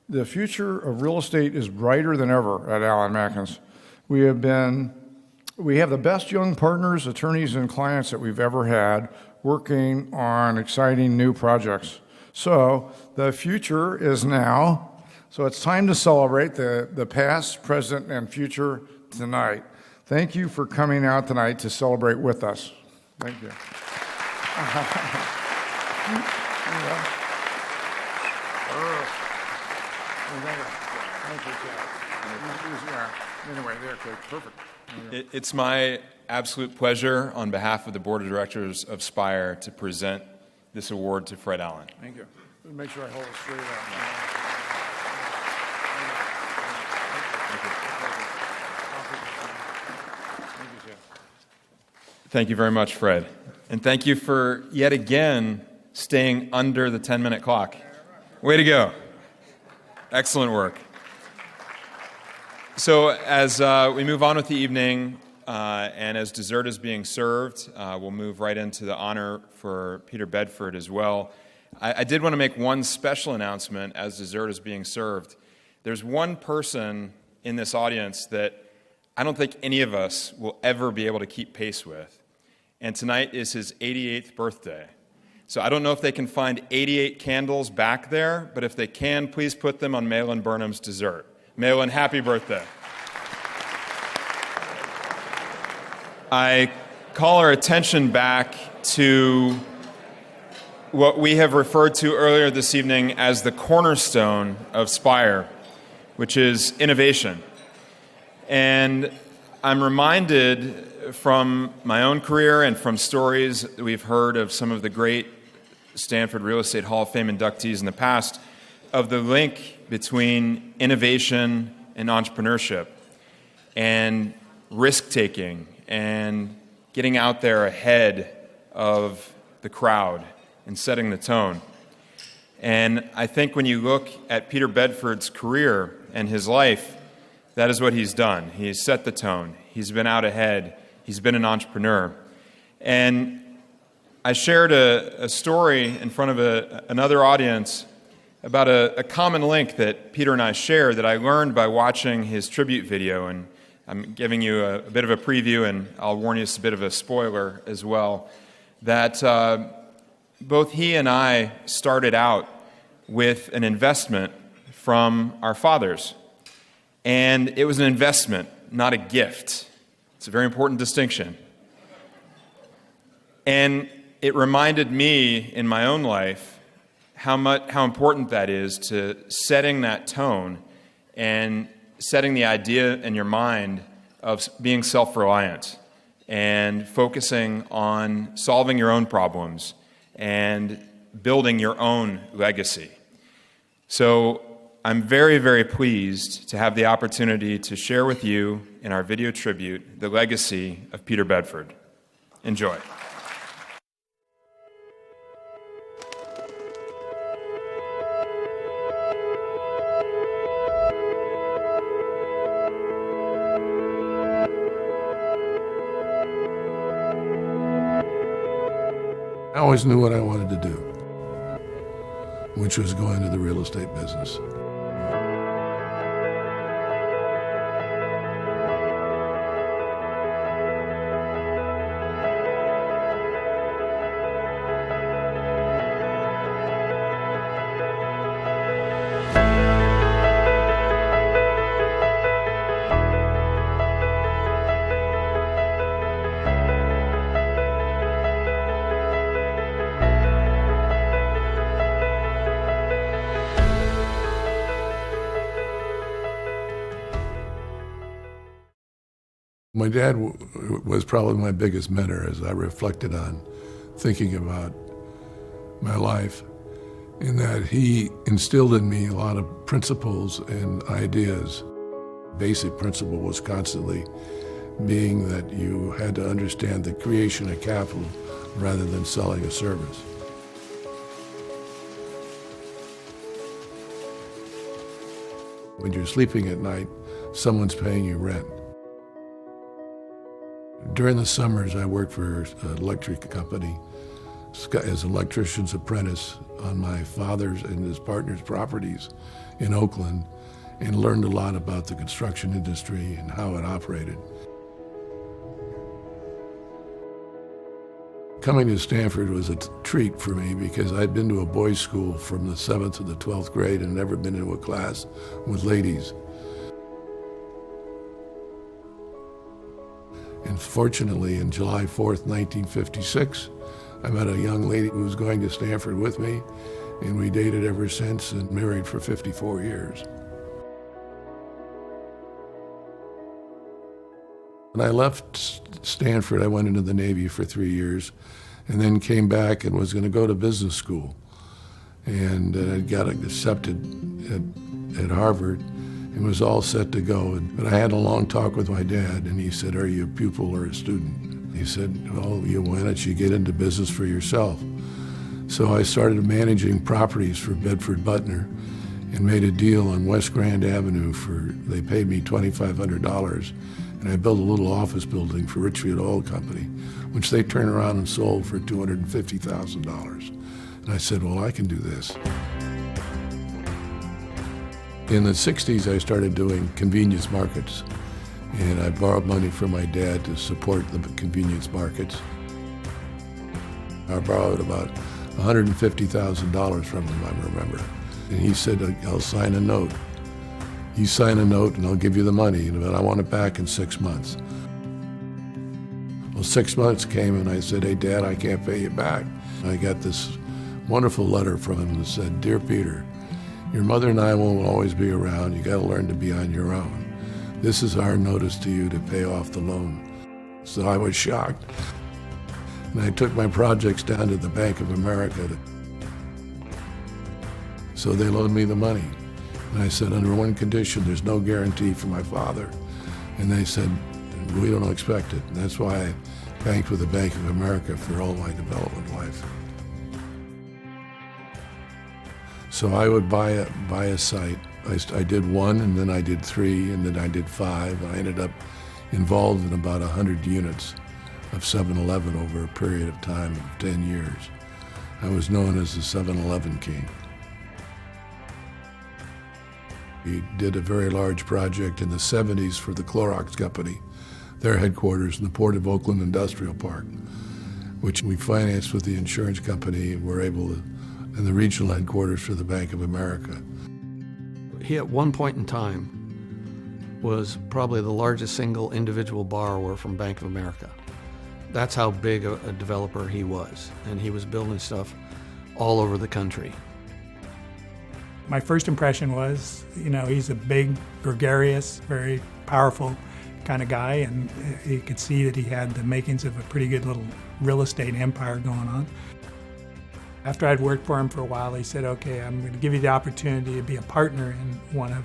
The future of real estate is brighter than ever at Allen Mackens. We have the best young partners, attorneys, and clients that we've ever had working on exciting new projects. So the future is now. So it's time to celebrate the past, present, and future tonight. Thank you for coming out tonight to celebrate with us. Thank you. Anyway, there, perfect. It's my absolute pleasure on behalf of the Board of Directors of Spire to present this award to Fred Allen. Thank you. Make sure I hold it straight out. Thank you very much, Fred. And thank you for, yet again, staying under the 10-minute clock. Way to go. Excellent work. So as we move on with the evening, and as dessert is being served, we'll move right into the honor for Peter Bedford as well. I did want to make one special announcement as dessert is being served. There's one person in this audience that I don't think any of us will ever be able to keep pace with. And tonight is his 88th birthday. So I don't know if they can find 88 candles back there, but if they can, please put them on Malin Burnham's dessert. Malin, happy birthday. I call our attention back to what we have referred to earlier this evening as the cornerstone of Spire, which is innovation. And I'm reminded from my own career and from stories that we've heard of some of the great Stanford Real Estate Hall of Fame inductees in the past of the link between innovation and entrepreneurship and risk-taking and getting out there ahead of the crowd and setting the tone. And I think when you look at Peter Bedford's career and his life, that is what he's done. He's set the tone. He's been out ahead. He's been an entrepreneur. And I shared a story in front of another audience about a common link that Peter and I share that I learned by watching his tribute video. And I'm giving you a bit of a preview, and I'll warn you it's a bit of a spoiler as well, that both he and I started out with an investment from our fathers. And it was an investment, not a gift. It's a very important distinction. And it reminded me in my own life how important that is to setting that tone and setting the idea in your mind of being self-reliant and focusing on solving your own problems and building your own legacy. So I'm very, very pleased to have the opportunity to share with you in our video tribute the legacy of Peter Bedford. Enjoy. I always knew what I wanted to do, which was go into the real estate business. My dad was probably my biggest mentor as I reflected on thinking about my life, in that he instilled in me a lot of principles and ideas. Basic principle was constantly being that you had to understand the creation of capital rather than selling a service. When you're sleeping at night, someone's paying you rent. During the summers, I worked for an electric company as an electrician's apprentice on my father's and his partner's properties in Oakland, and learned a lot about the construction industry and how it operated. Coming to Stanford was a treat for me because I'd been to a boys' school from the 7th to the 12th grade and never been into a class with ladies. And fortunately, in July 4th, 1956, I met a young lady who was going to Stanford with me, and we dated ever since and married for 54 years. When I left Stanford, I went into the Navy for 3 years, and then came back and was going to go to business school. And I got accepted at Harvard, and was all set to go. But I had a long talk with my dad, and he said, "Are you a pupil or a student?" He said, "Well, why don't you get into business for yourself?" So I started managing properties for Bedford Butner and made a deal on West Grand Avenue they paid me $2,500, and I built a little office building for Richfield Oil Company, which they turned around and sold for $250,000. And I said, well, I can do this. In the 60s, I started doing convenience markets, and I borrowed money from my dad to support the convenience markets. I borrowed about $150,000 from him, I remember. And he said, I'll sign a note. You sign a note and I'll give you the money, but I want it back in 6 months. Well, 6 months came and I said, hey, Dad, I can't pay you back. I got this wonderful letter from him that said, Dear Peter, your mother and I won't always be around. You got to learn to be on your own. This is our notice to you to pay off the loan. So I was shocked. And I took my projects down to the Bank of America. So they loaned me the money. And I said, under one condition, there's no guarantee for my father. And they said, we don't expect it. And that's why I banked with the Bank of America for all my development life. So I would buy a site. I did 1, and then I did 3, and then I did 5. I ended up involved in about 100 units of 7-Eleven over a period of time of 10 years. I was known as the 7-Eleven King. He did a very large project in the 70s for the Clorox Company, their headquarters in the Port of Oakland Industrial Park, which we financed with the insurance company and were able to, and the regional headquarters for the Bank of America. He, at one point in time, was probably the largest single individual borrower from Bank of America. That's how big a developer he was, and he was building stuff all over the country. My first impression was, he's a big, gregarious, very powerful kind of guy, and you could see that he had the makings of a pretty good little real estate empire going on. After I'd worked for him for a while, he said, okay, I'm going to give you the opportunity to be a partner in one of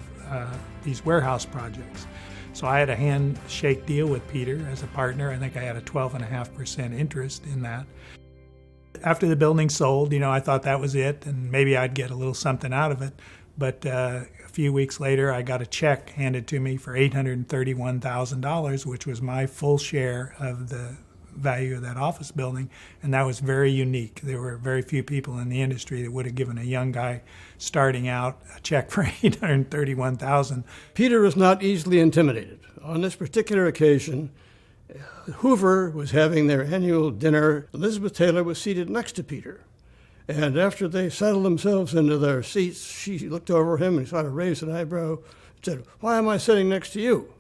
these warehouse projects. So I had a handshake deal with Peter as a partner. I think I had a 12.5% interest in that. After the building sold, I thought that was it, and maybe I'd get a little something out of it. But a few weeks later, I got a check handed to me for $831,000, which was my full share of the value of that office building, and that was very unique. There were very few people in the industry that would have given a young guy starting out a check for $831,000. Peter was not easily intimidated. On this particular occasion, Hoover was having their annual dinner. Elizabeth Taylor was seated next to Peter. And after they settled themselves into their seats, she looked over him and sort of raised an eyebrow and said, "Why am I sitting next to you?"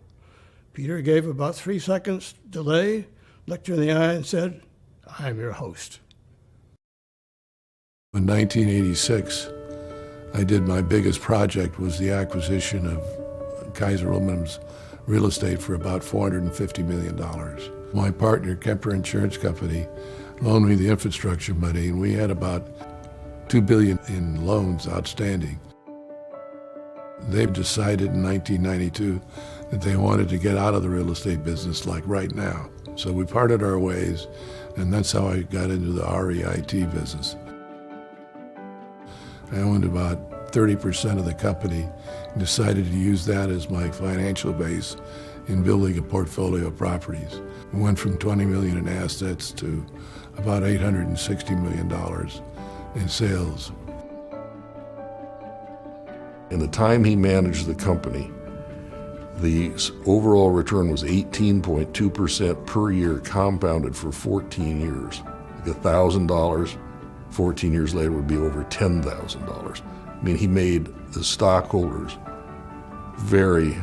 Peter gave about 3 seconds delay, looked her in the eye and said, "I'm your host." In 1986, I did my biggest project, was the acquisition of Kaiser Aluminum's real estate for about $450 million. My partner, Kemper Insurance Company, loaned me the infrastructure money, and we had about $2 billion in loans outstanding. They decided in 1992 that they wanted to get out of the real estate business like right now. So we parted our ways, and that's how I got into the REIT business. I owned about 30% of the company and decided to use that as my financial base in building a portfolio of properties. We went from $20 million in assets to about $860 million in sales. In the time he managed the company, the overall return was 18.2% per year, compounded for 14 years. Like $1,000, 14 years later would be over $10,000. I mean, he made the stockholders very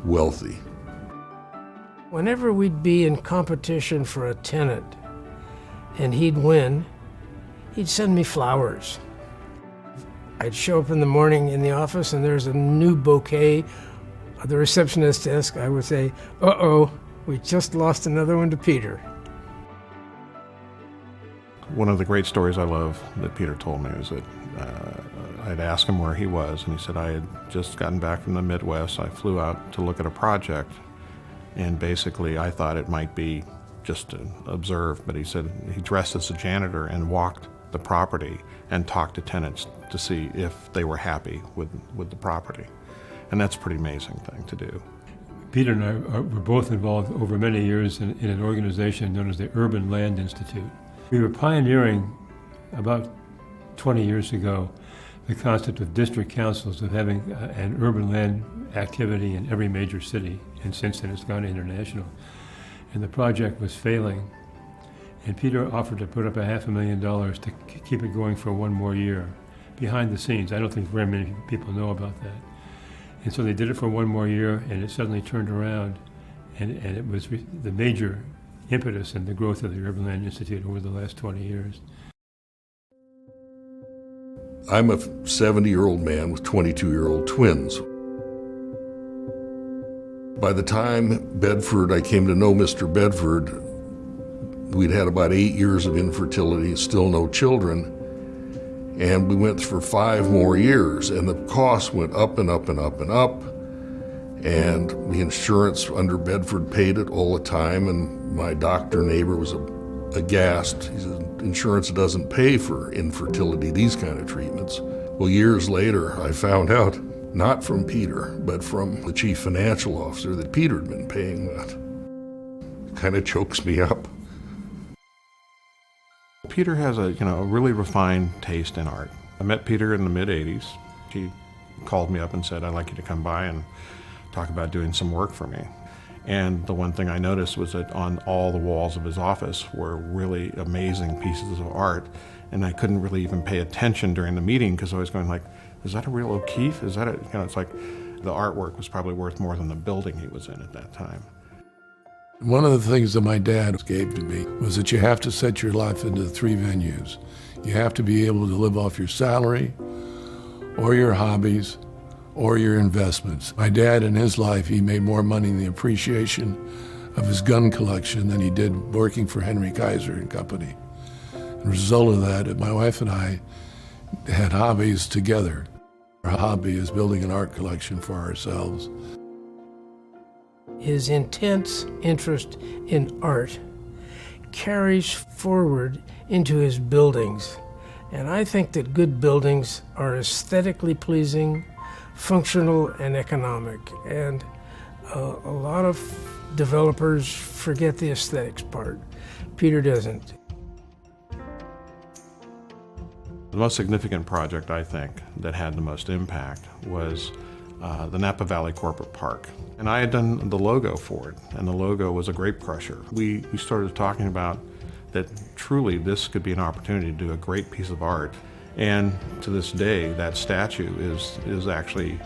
wealthy. Whenever we'd be in competition for a tenant and he'd win, he'd send me flowers. I'd show up in the morning in the office and there's a new bouquet at the receptionist's desk. I would say, "Uh-oh, we just lost another one to Peter." One of the great stories I love that Peter told me was that I'd asked him where he was, and he said, I had just gotten back from the Midwest. I flew out to look at a project, and basically I thought it might be just to observe, but he said he dressed as a janitor and walked the property and talked to tenants to see if they were happy with the property. And that's a pretty amazing thing to do. Peter and I were both involved over many years in an organization known as the Urban Land Institute. We were pioneering about 20 years ago the concept of district councils, of having an urban land activity in every major city, and since then it's gone international. And the project was failing, and Peter offered to put up $500,000 to keep it going for one more year. Behind the scenes, I don't think very many people know about that. And so they did it for one more year, and it suddenly turned around, and it was the major impetus in the growth of the Urban Land Institute over the last 20 years. I'm a 70-year-old man with 22-year-old twins. By the time Bedford, I came to know Mr. Bedford, we'd had about 8 years of infertility, still no children, and we went for 5 more years, and the costs went up and up and up and up, and the insurance under Bedford paid it all the time, and my doctor neighbor was aghast. He said, "Insurance doesn't pay for infertility, these kind of treatments." Well, years later, I found out, not from Peter, but from the chief financial officer, that Peter had been paying that. It kind of chokes me up. Peter has a really refined taste in art. I met Peter in the mid-'80s. He called me up and said, I'd like you to come by and talk about doing some work for me. And the one thing I noticed was that on all the walls of his office were really amazing pieces of art, and I couldn't really even pay attention during the meeting because I was going like, is that a real O'Keeffe? Is that it's like the artwork was probably worth more than the building he was in at that time. One of the things that my dad gave to me was that you have to set your life into 3 venues. You have to be able to live off your salary, or your hobbies, or your investments. My dad, in his life, he made more money in the appreciation of his gun collection than he did working for Henry Kaiser and Company. As a result of that, my wife and I had hobbies together. Our hobby is building an art collection for ourselves. His intense interest in art carries forward into his buildings. And I think that good buildings are aesthetically pleasing, functional, and economic. And a lot of developers forget the aesthetics part. Peter doesn't. The most significant project, I think, that had the most impact was the Napa Valley Corporate Park. And I had done the logo for it, and the logo was a grape crusher. We started talking about that truly this could be an opportunity to do a great piece of art. And to this day, that statue is actually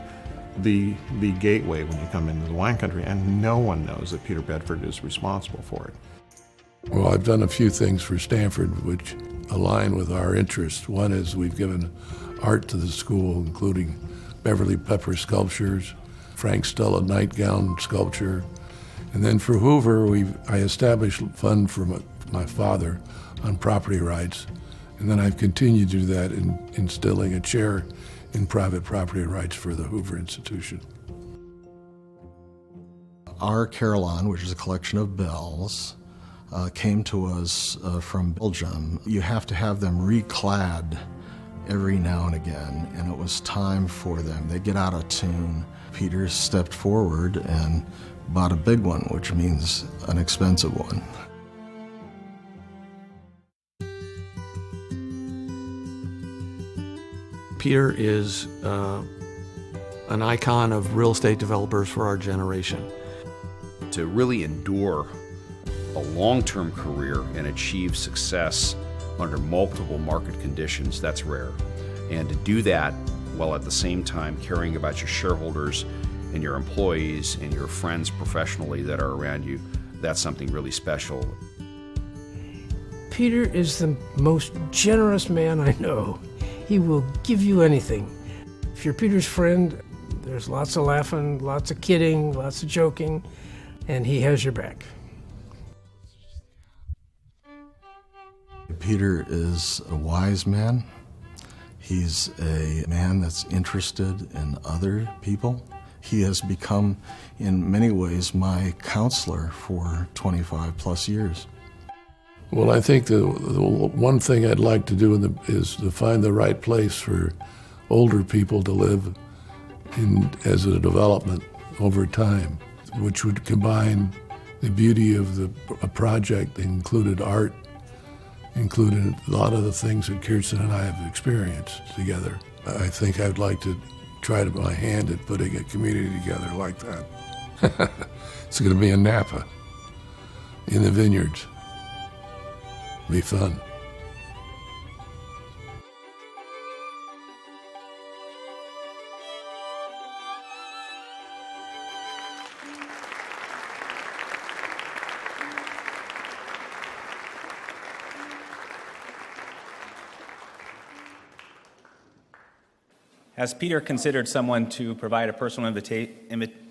the gateway when you come into the wine country, and no one knows that Peter Bedford is responsible for it. Well, I've done a few things for Stanford which align with our interests. One is we've given art to the school, including Beverly Pepper sculptures, Frank Stella nightgown sculpture. And then for Hoover, I established a fund for my father on property rights. And then I've continued to do that in instilling a chair in private property rights for the Hoover Institution. Our carillon, which is a collection of bells, came to us from Belgium. You have to have them reclad every now and again, and it was time for them. They get out of tune. Peter stepped forward and bought a big one, which means an expensive one. Peter is an icon of real estate developers for our generation. To really endure a long-term career and achieve success under multiple market conditions, that's rare. And to do that while at the same time caring about your shareholders and your employees and your friends professionally that are around you, that's something really special. Peter is the most generous man I know. He will give you anything. If you're Peter's friend, there's lots of laughing, lots of kidding, lots of joking, and he has your back. Peter is a wise man. He's a man that's interested in other people. He has become, in many ways, my counselor for 25 plus years. Well, I think the one thing I'd like to do is to find the right place for older people to live in as a development over time, which would combine the beauty of a project that included art, included a lot of the things that Kirsten and I have experienced together. I think I'd like to try my hand at putting a community together like that. It's going to be in Napa, in the vineyards. Be fun. As Peter considered someone to provide a personal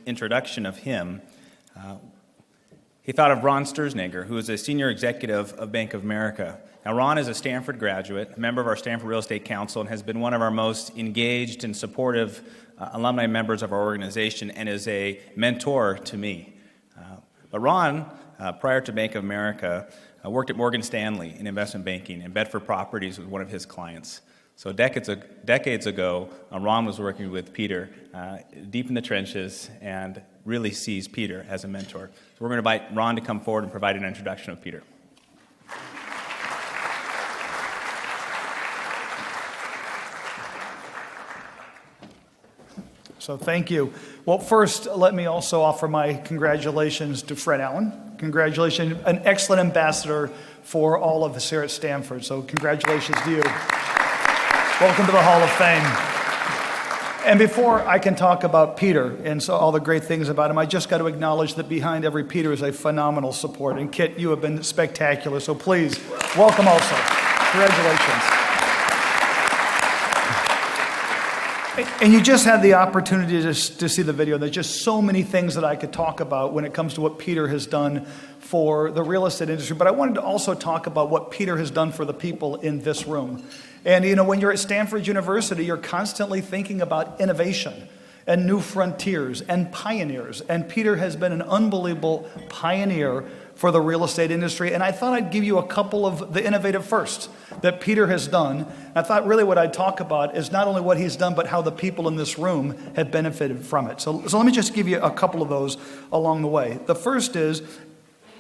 introduction of him, he thought of Ron Sturzenegger, who is a senior executive of Bank of America. Now, Ron is a Stanford graduate, a member of our Stanford Real Estate Council, and has been one of our most engaged and supportive alumni members of our organization, and is a mentor to me. But Ron, prior to Bank of America, worked at Morgan Stanley in investment banking, and Bedford Properties was one of his clients. So decades ago, Ron was working with Peter deep in the trenches and really sees Peter as a mentor. So we're going to invite Ron to come forward and provide an introduction of Peter. So thank you. Well, first, let me also offer my congratulations to Fred Allen. Congratulations, an excellent ambassador for all of us here at Stanford. So congratulations to you. Welcome to the Hall of Fame. And before I can talk about Peter and so all the great things about him, I just got to acknowledge that behind every Peter is a phenomenal support. And Kit, you have been spectacular. So please, welcome also. Congratulations. And you just had the opportunity to see the video. There's just so many things that I could talk about when it comes to what Peter has done for the real estate industry. But I wanted to also talk about what Peter has done for the people in this room. And, you know, when you're at Stanford University, you're constantly thinking about innovation and new frontiers and pioneers. And Peter has been an unbelievable pioneer for the real estate industry. And I thought I'd give you a couple of the innovative firsts that Peter has done. I thought really what I'd talk about is not only what he's done, but how the people in this room have benefited from it. So let me just give you a couple of those along the way. The first is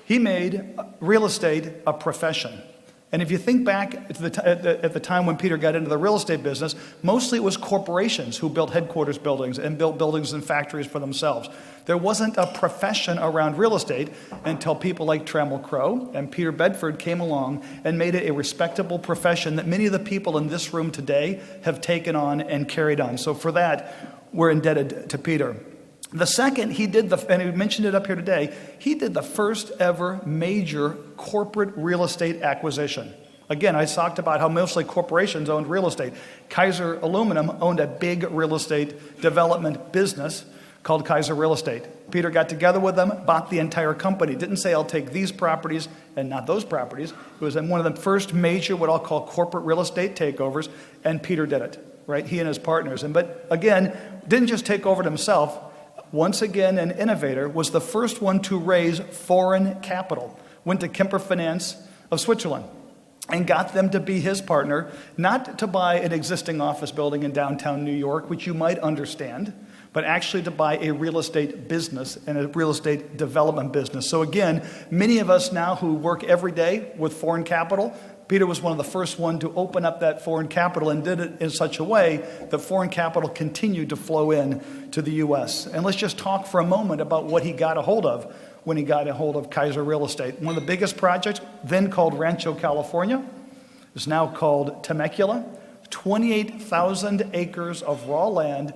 he made real estate a profession. And if you think back at the time when Peter got into the real estate business, mostly it was corporations who built headquarters buildings and built buildings and factories for themselves. There wasn't a profession around real estate until people like Trammell Crow and Peter Bedford came along and made it a respectable profession that many of the people in this room today have taken on and carried on. So for that, we're indebted to Peter. The second, he did and he mentioned it up here today, he did the first ever major corporate real estate acquisition. Again, I talked about how mostly corporations owned real estate. Kaiser Aluminum owned a big real estate development business called Kaiser Real Estate. Peter got together with them, bought the entire company. Didn't say, I'll take these properties and not those properties. It was one of the first major, what I'll call corporate real estate takeovers, and Peter did it, right? He and his partners. But again, didn't just take over it himself. Once again, an innovator, was the first one to raise foreign capital. Went to Kemper Finance of Switzerland and got them to be his partner, not to buy an existing office building in downtown New York, which you might understand, but actually to buy a real estate business and a real estate development business. So again, many of us now who work every day with foreign capital, Peter was one of the first one to open up that foreign capital and did it in such a way that foreign capital continued to flow in to the U.S. And let's just talk for a moment about what he got a hold of when he got a hold of Kaiser Real Estate. One of the biggest projects, then called Rancho California, is now called Temecula. 28,000 acres of raw land,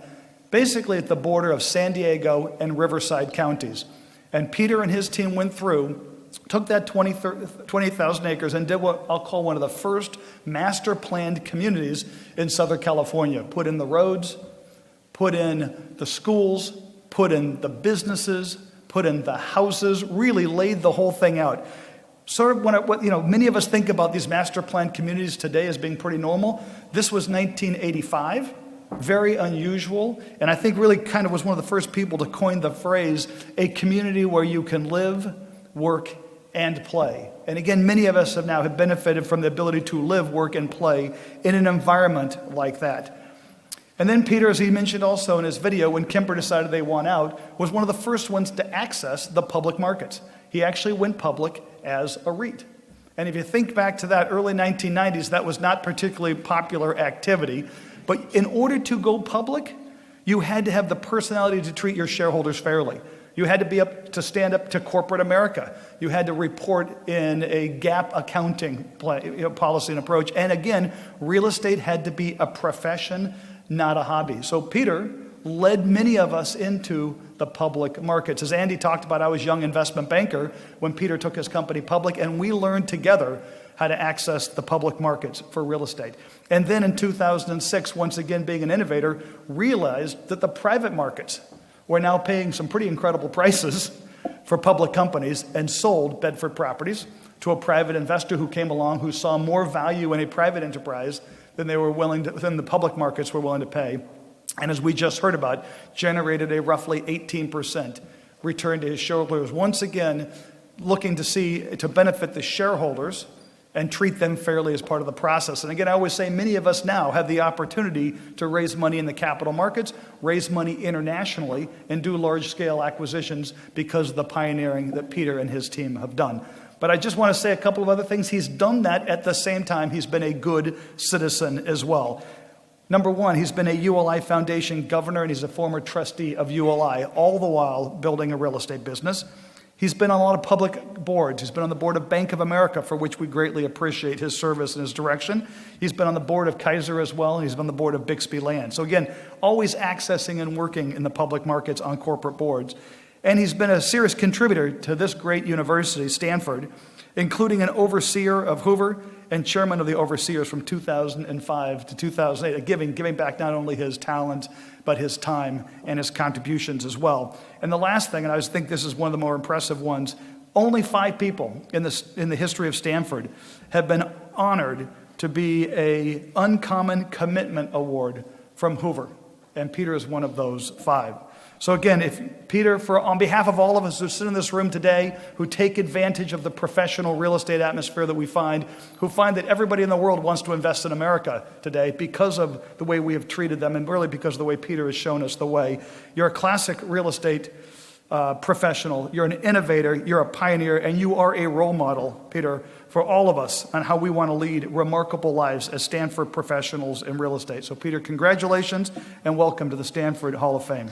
basically at the border of San Diego and Riverside counties. And Peter and his team went through, took that 28,000 acres and did what I'll call one of the first master planned communities in Southern California. Put in the roads, put in the schools, put in the businesses, put in the houses, really laid the whole thing out. Sort of what many of us think about these master planned communities today as being pretty normal. This was 1985. Very unusual, and I think really kind of was one of the first people to coin the phrase, a community where you can live, work, and play. And again, many of us have benefited from the ability to live, work, and play in an environment like that. And then Peter, as he mentioned also in his video, when Kemper decided they won out, was one of the first ones to access the public markets. He actually went public as a REIT. And if you think back to that early 1990s, that was not particularly popular activity. But in order to go public, you had to have the personality to treat your shareholders fairly. You had to be up to stand up to corporate America. You had to report in a GAAP accounting policy and approach. And again, real estate had to be a profession, not a hobby. So Peter led many of us into the public markets. As Andy talked about, I was a young investment banker when Peter took his company public, and we learned together how to access the public markets for real estate. And then in 2006, once again being an innovator, realized that the private markets were now paying some pretty incredible prices for public companies and sold Bedford Properties to a private investor who came along who saw more value in a private enterprise than the public markets were willing to pay. And as we just heard about, generated a roughly 18% return to his shareholders. Once again, looking to benefit the shareholders and treat them fairly as part of the process. And again, I always say many of us now have the opportunity to raise money in the capital markets, raise money internationally, and do large-scale acquisitions because of the pioneering that Peter and his team have done. But I just want to say a couple of other things. He's done that at the same time he's been a good citizen as well. Number one, he's been a ULI Foundation governor and he's a former trustee of ULI, all the while building a real estate business. He's been on a lot of public boards. He's been on the board of Bank of America, for which we greatly appreciate his service and his direction. He's been on the board of Kaiser as well, and he's been on the board of Bixby Land. So again, always accessing and working in the public markets on corporate boards. And he's been a serious contributor to this great university, Stanford, including an overseer of Hoover and chairman of the overseers from 2005 to 2008, giving back not only his talent, but his time and his contributions as well. And the last thing, and I think this is one of the more impressive ones, only 5 people in the history of Stanford have been honored to be an Uncommon Commitment Award from Hoover. And Peter is one of those 5. So again, on behalf of all of us who sit in this room today, who take advantage of the professional real estate atmosphere that we find, who find that everybody in the world wants to invest in America today because of the way we have treated them and really because of the way Peter has shown us the way. You're a classic real estate professional, you're an innovator, you're a pioneer, and you are a role model, Peter, for all of us on how we want to lead remarkable lives as Stanford professionals in real estate. So Peter, congratulations and welcome to the Stanford Hall of Fame.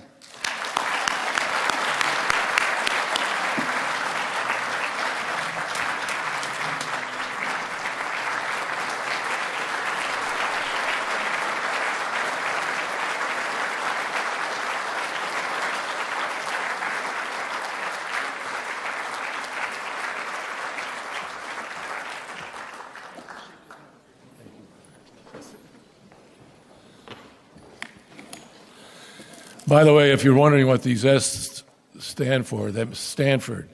By the way, if you're wondering what these S stand for, that's Stanford.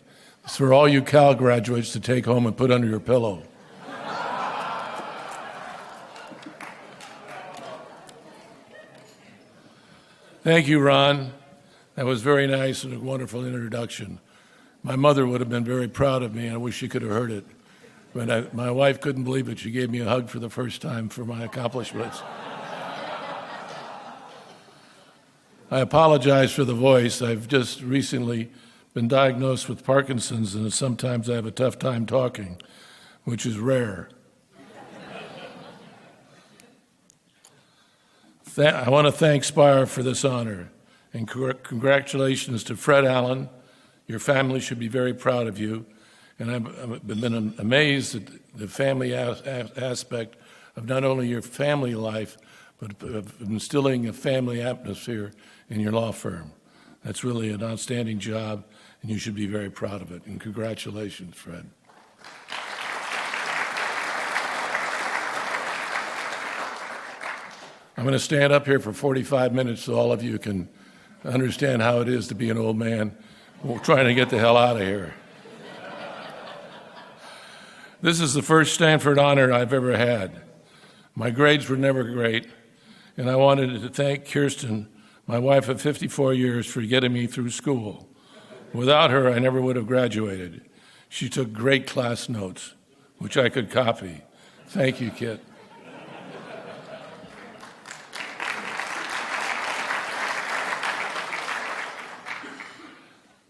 It's for all you Cal graduates to take home and put under your pillow. Thank you, Ron. That was very nice and a wonderful introduction. My mother would have been very proud of me. I wish she could have heard it. But my wife couldn't believe it. She gave me a hug for the first time for my accomplishments. I apologize for the voice. I've just recently been diagnosed with Parkinson's, and sometimes I have a tough time talking, which is rare. I want to thank Spire for this honor, and congratulations to Fred Allen. Your family should be very proud of you, and I've been amazed at the family aspect of not only your family life, but of instilling a family atmosphere in your law firm. That's really an outstanding job, and you should be very proud of it. And congratulations, Fred. I'm going to stand up here for 45 minutes so all of you can understand how it is to be an old man trying to get the hell out of here. This is the first Stanford honor I've ever had. My grades were never great, and I wanted to thank Kirsten, my wife of 54 years, for getting me through school. Without her, I never would have graduated. She took great class notes, which I could copy. Thank you, Kit.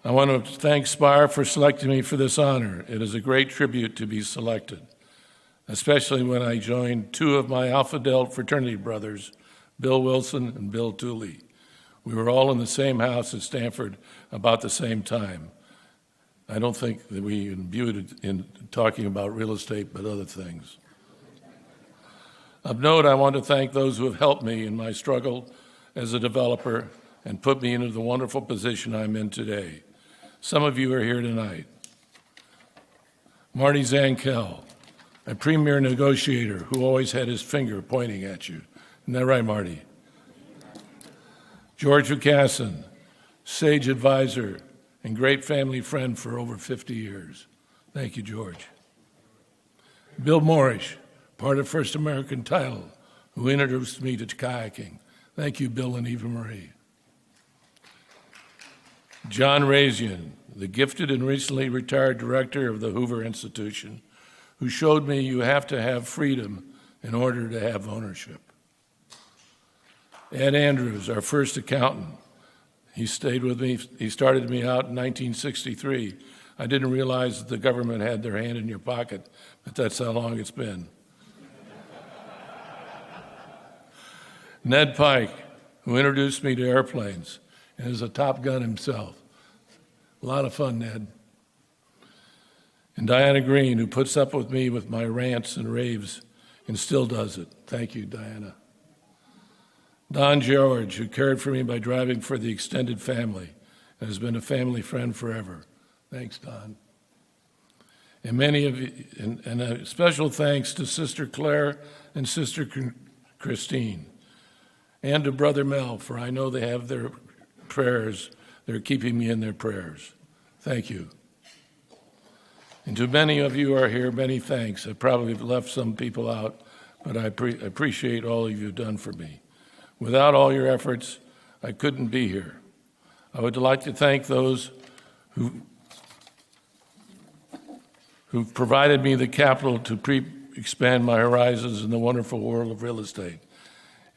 I want to thank Spire for selecting me for this honor. It is a great tribute to be selected, especially when I joined 2 of my Alpha Delta fraternity brothers, Bill Wilson and Bill Tooley. We were all in the same house at Stanford about the same time. I don't think that we imbued it in talking about real estate, but other things. Of note, I want to thank those who have helped me in my struggle as a developer and put me into the wonderful position I'm in today. Some of you are here tonight. Marty Zankel, a premier negotiator who always had his finger pointing at you. Isn't that right, Marty? George Vukasin, sage advisor and great family friend for over 50 years. Thank you, George. Bill Morish, part of First American Title, who introduced me to kayaking. Thank you, Bill and Eva Marie. John Razian, the gifted and recently retired director of the Hoover Institution, who showed me you have to have freedom in order to have ownership. Ed Andrews, our first accountant. He stayed with me. He started me out in 1963. I didn't realize that the government had their hand in your pocket, but that's how long it's been. Ned Pike, who introduced me to airplanes and is a Top Gun himself. A lot of fun, Ned. And Diana Green, who puts up with me with my rants and raves and still does it. Thank you, Diana. Don George, who cared for me by driving for the extended family and has been a family friend forever. Thanks, Don. And many of you, and a special thanks to Sister Claire and Sister Christine, and to Brother Mel, for I know they have their prayers. They're keeping me in their prayers. Thank you. And to many of you who are here, many thanks. I probably have left some people out, but I appreciate all you've done for me. Without all your efforts, I couldn't be here. I would like to thank those who've provided me the capital to expand my horizons in the wonderful world of real estate.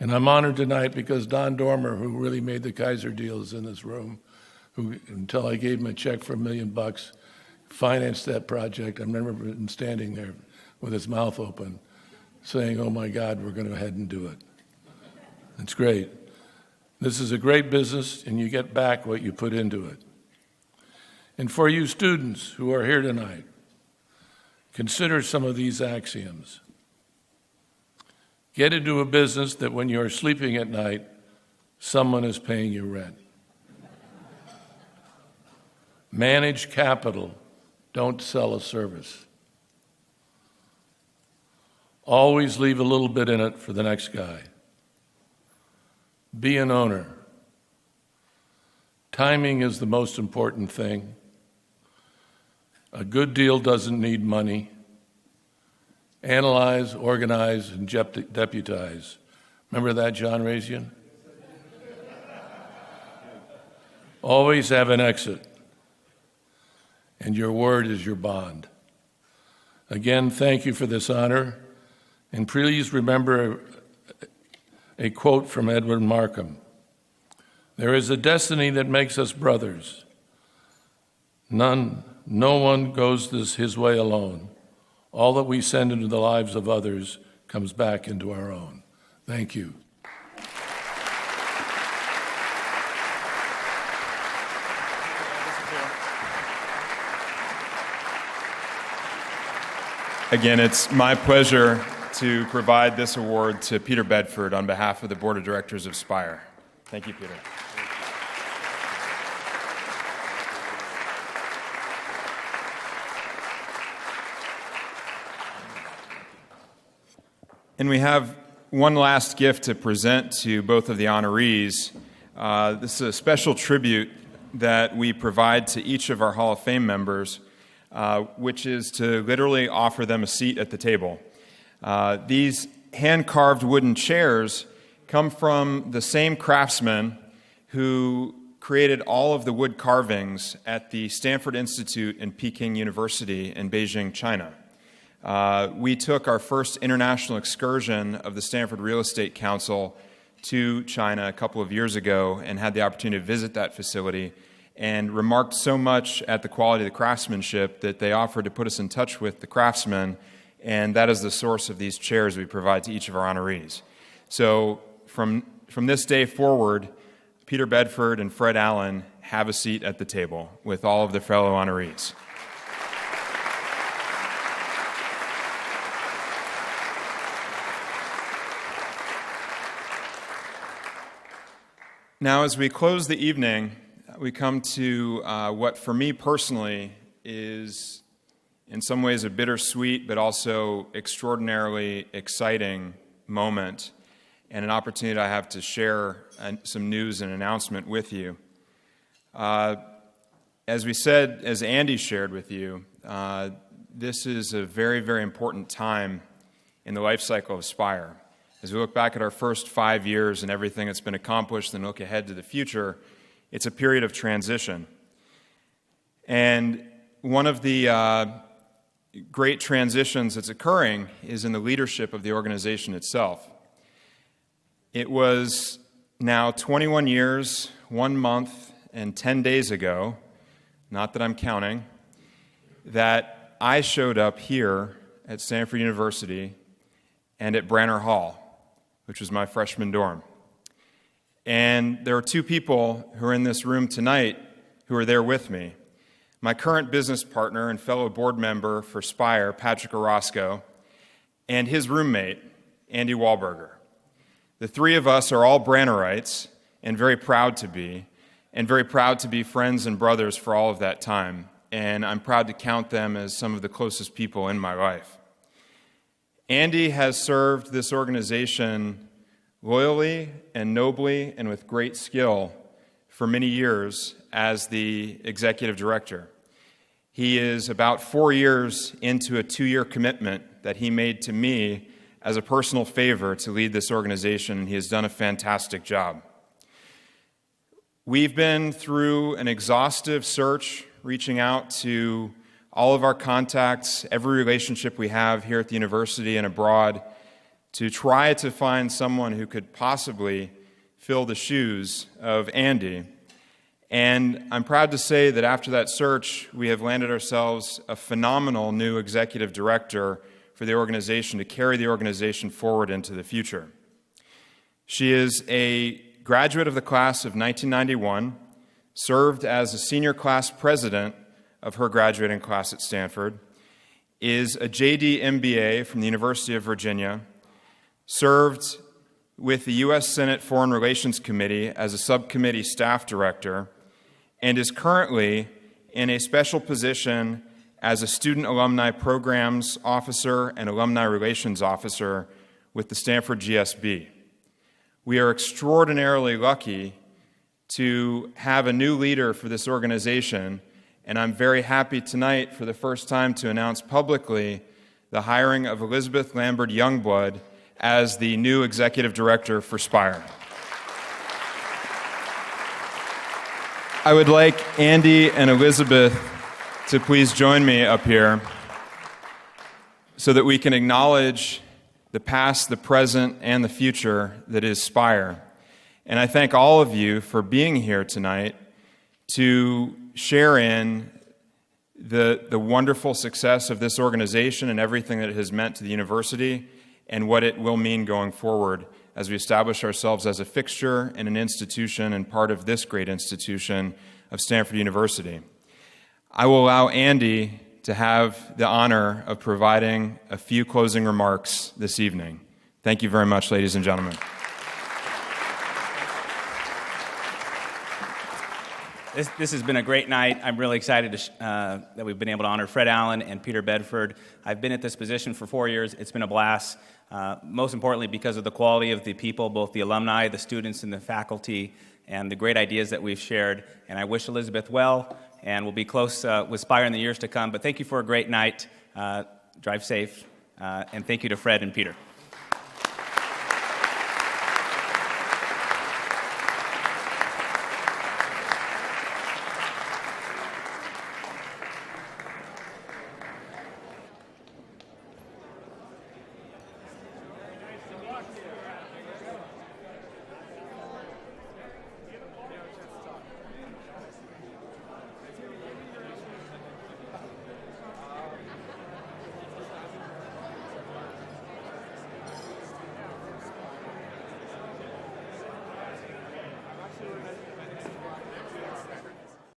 And I'm honored tonight because Don Dormer, who really made the Kaiser deals in this room, who, until I gave him a check for $1 million, financed that project. I remember him standing there with his mouth open, saying, "Oh my God, we're going to go ahead and do it." It's great. This is a great business, and you get back what you put into it. And for you students who are here tonight, consider some of these axioms. Get into a business that when you're sleeping at night, someone is paying your rent. Manage capital. Don't sell a service. Always leave a little bit in it for the next guy. Be an owner. Timing is the most important thing. A good deal doesn't need money. Analyze, organize, and deputize. Remember that, John Razian? Always have an exit, and your word is your bond. Again, thank you for this honor, and please remember a quote from Edward Markham. There is a destiny that makes us brothers. No one goes his way alone. All that we send into the lives of others comes back into our own. Thank you. Again, it's my pleasure to provide this award to Peter Bedford on behalf of the Board of Directors of Spire. Thank you, Peter. And we have one last gift to present to both of the honorees. This is a special tribute that we provide to each of our Hall of Fame members, which is to literally offer them a seat at the table. These hand-carved wooden chairs come from the same craftsman who created all of the wood carvings at the Stanford Institute and Peking University in Beijing, China. We took our first international excursion of the Stanford Real Estate Council to China a couple of years ago and had the opportunity to visit that facility and remarked so much at the quality of the craftsmanship that they offered to put us in touch with the craftsman, and that is the source of these chairs we provide to each of our honorees. So from this day forward, Peter Bedford and Fred Allen have a seat at the table with all of their fellow honorees. Now, as we close the evening, we come to what for me personally is in some ways a bittersweet but also extraordinarily exciting moment and an opportunity I have to share some news and announcement with you. As we said, as Andy shared with you, this is a very, very important time in the life cycle of Spire. As we look back at our first 5 years and everything that's been accomplished and look ahead to the future, it's a period of transition. And one of the great transitions that's occurring is in the leadership of the organization itself. It was now 21 years, 1 month, and 10 days ago, not that I'm counting, that I showed up here at Stanford University and at Branner Hall, which was my freshman dorm. And there are two people who are in this room tonight who are there with me. My current business partner and fellow board member for Spire, Patrick Orozco, and his roommate, Andy Wahlberger. The three of us are all Brannerites and very proud to be friends and brothers for all of that time. And I'm proud to count them as some of the closest people in my life. Andy has served this organization loyally and nobly and with great skill for many years as the executive director. He is about 4 years into a 2-year commitment that he made to me as a personal favor to lead this organization, and he has done a fantastic job. We've been through an exhaustive search, reaching out to all of our contacts, every relationship we have here at the university and abroad, to try to find someone who could possibly fill the shoes of Andy. And I'm proud to say that after that search, we have landed ourselves a phenomenal new executive director for the organization to carry the organization forward into the future. She is a graduate of the class of 1991, served as a senior class president of her graduating class at Stanford, is a JD MBA from the University of Virginia, served with the U.S. Senate Foreign Relations Committee as a subcommittee staff director, and is currently in a special position as a student alumni programs officer and alumni relations officer with the Stanford GSB. We are extraordinarily lucky to have a new leader for this organization, and I'm very happy tonight for the first time to announce publicly the hiring of Elizabeth Lambert Youngblood as the new executive director for Spire. I would like Andy and Elizabeth to please join me up here so that we can acknowledge the past, the present, and the future that is Spire. And I thank all of you for being here tonight to share in the wonderful success of this organization and everything that it has meant to the university and what it will mean going forward as we establish ourselves as a fixture and an institution and part of this great institution of Stanford University. I will allow Andy to have the honor of providing a few closing remarks this evening. Thank you very much, ladies and gentlemen. This has been a great night. I'm really excited that we've been able to honor Fred Allen and Peter Bedford. I've been at this position for 4 years. It's been a blast, most importantly because of the quality of the people, both the alumni, the students, and the faculty, and the great ideas that we've shared. And I wish Elizabeth well, and we'll be close with Spire in the years to come. But thank you for a great night. Drive safe, and thank you to Fred and Peter.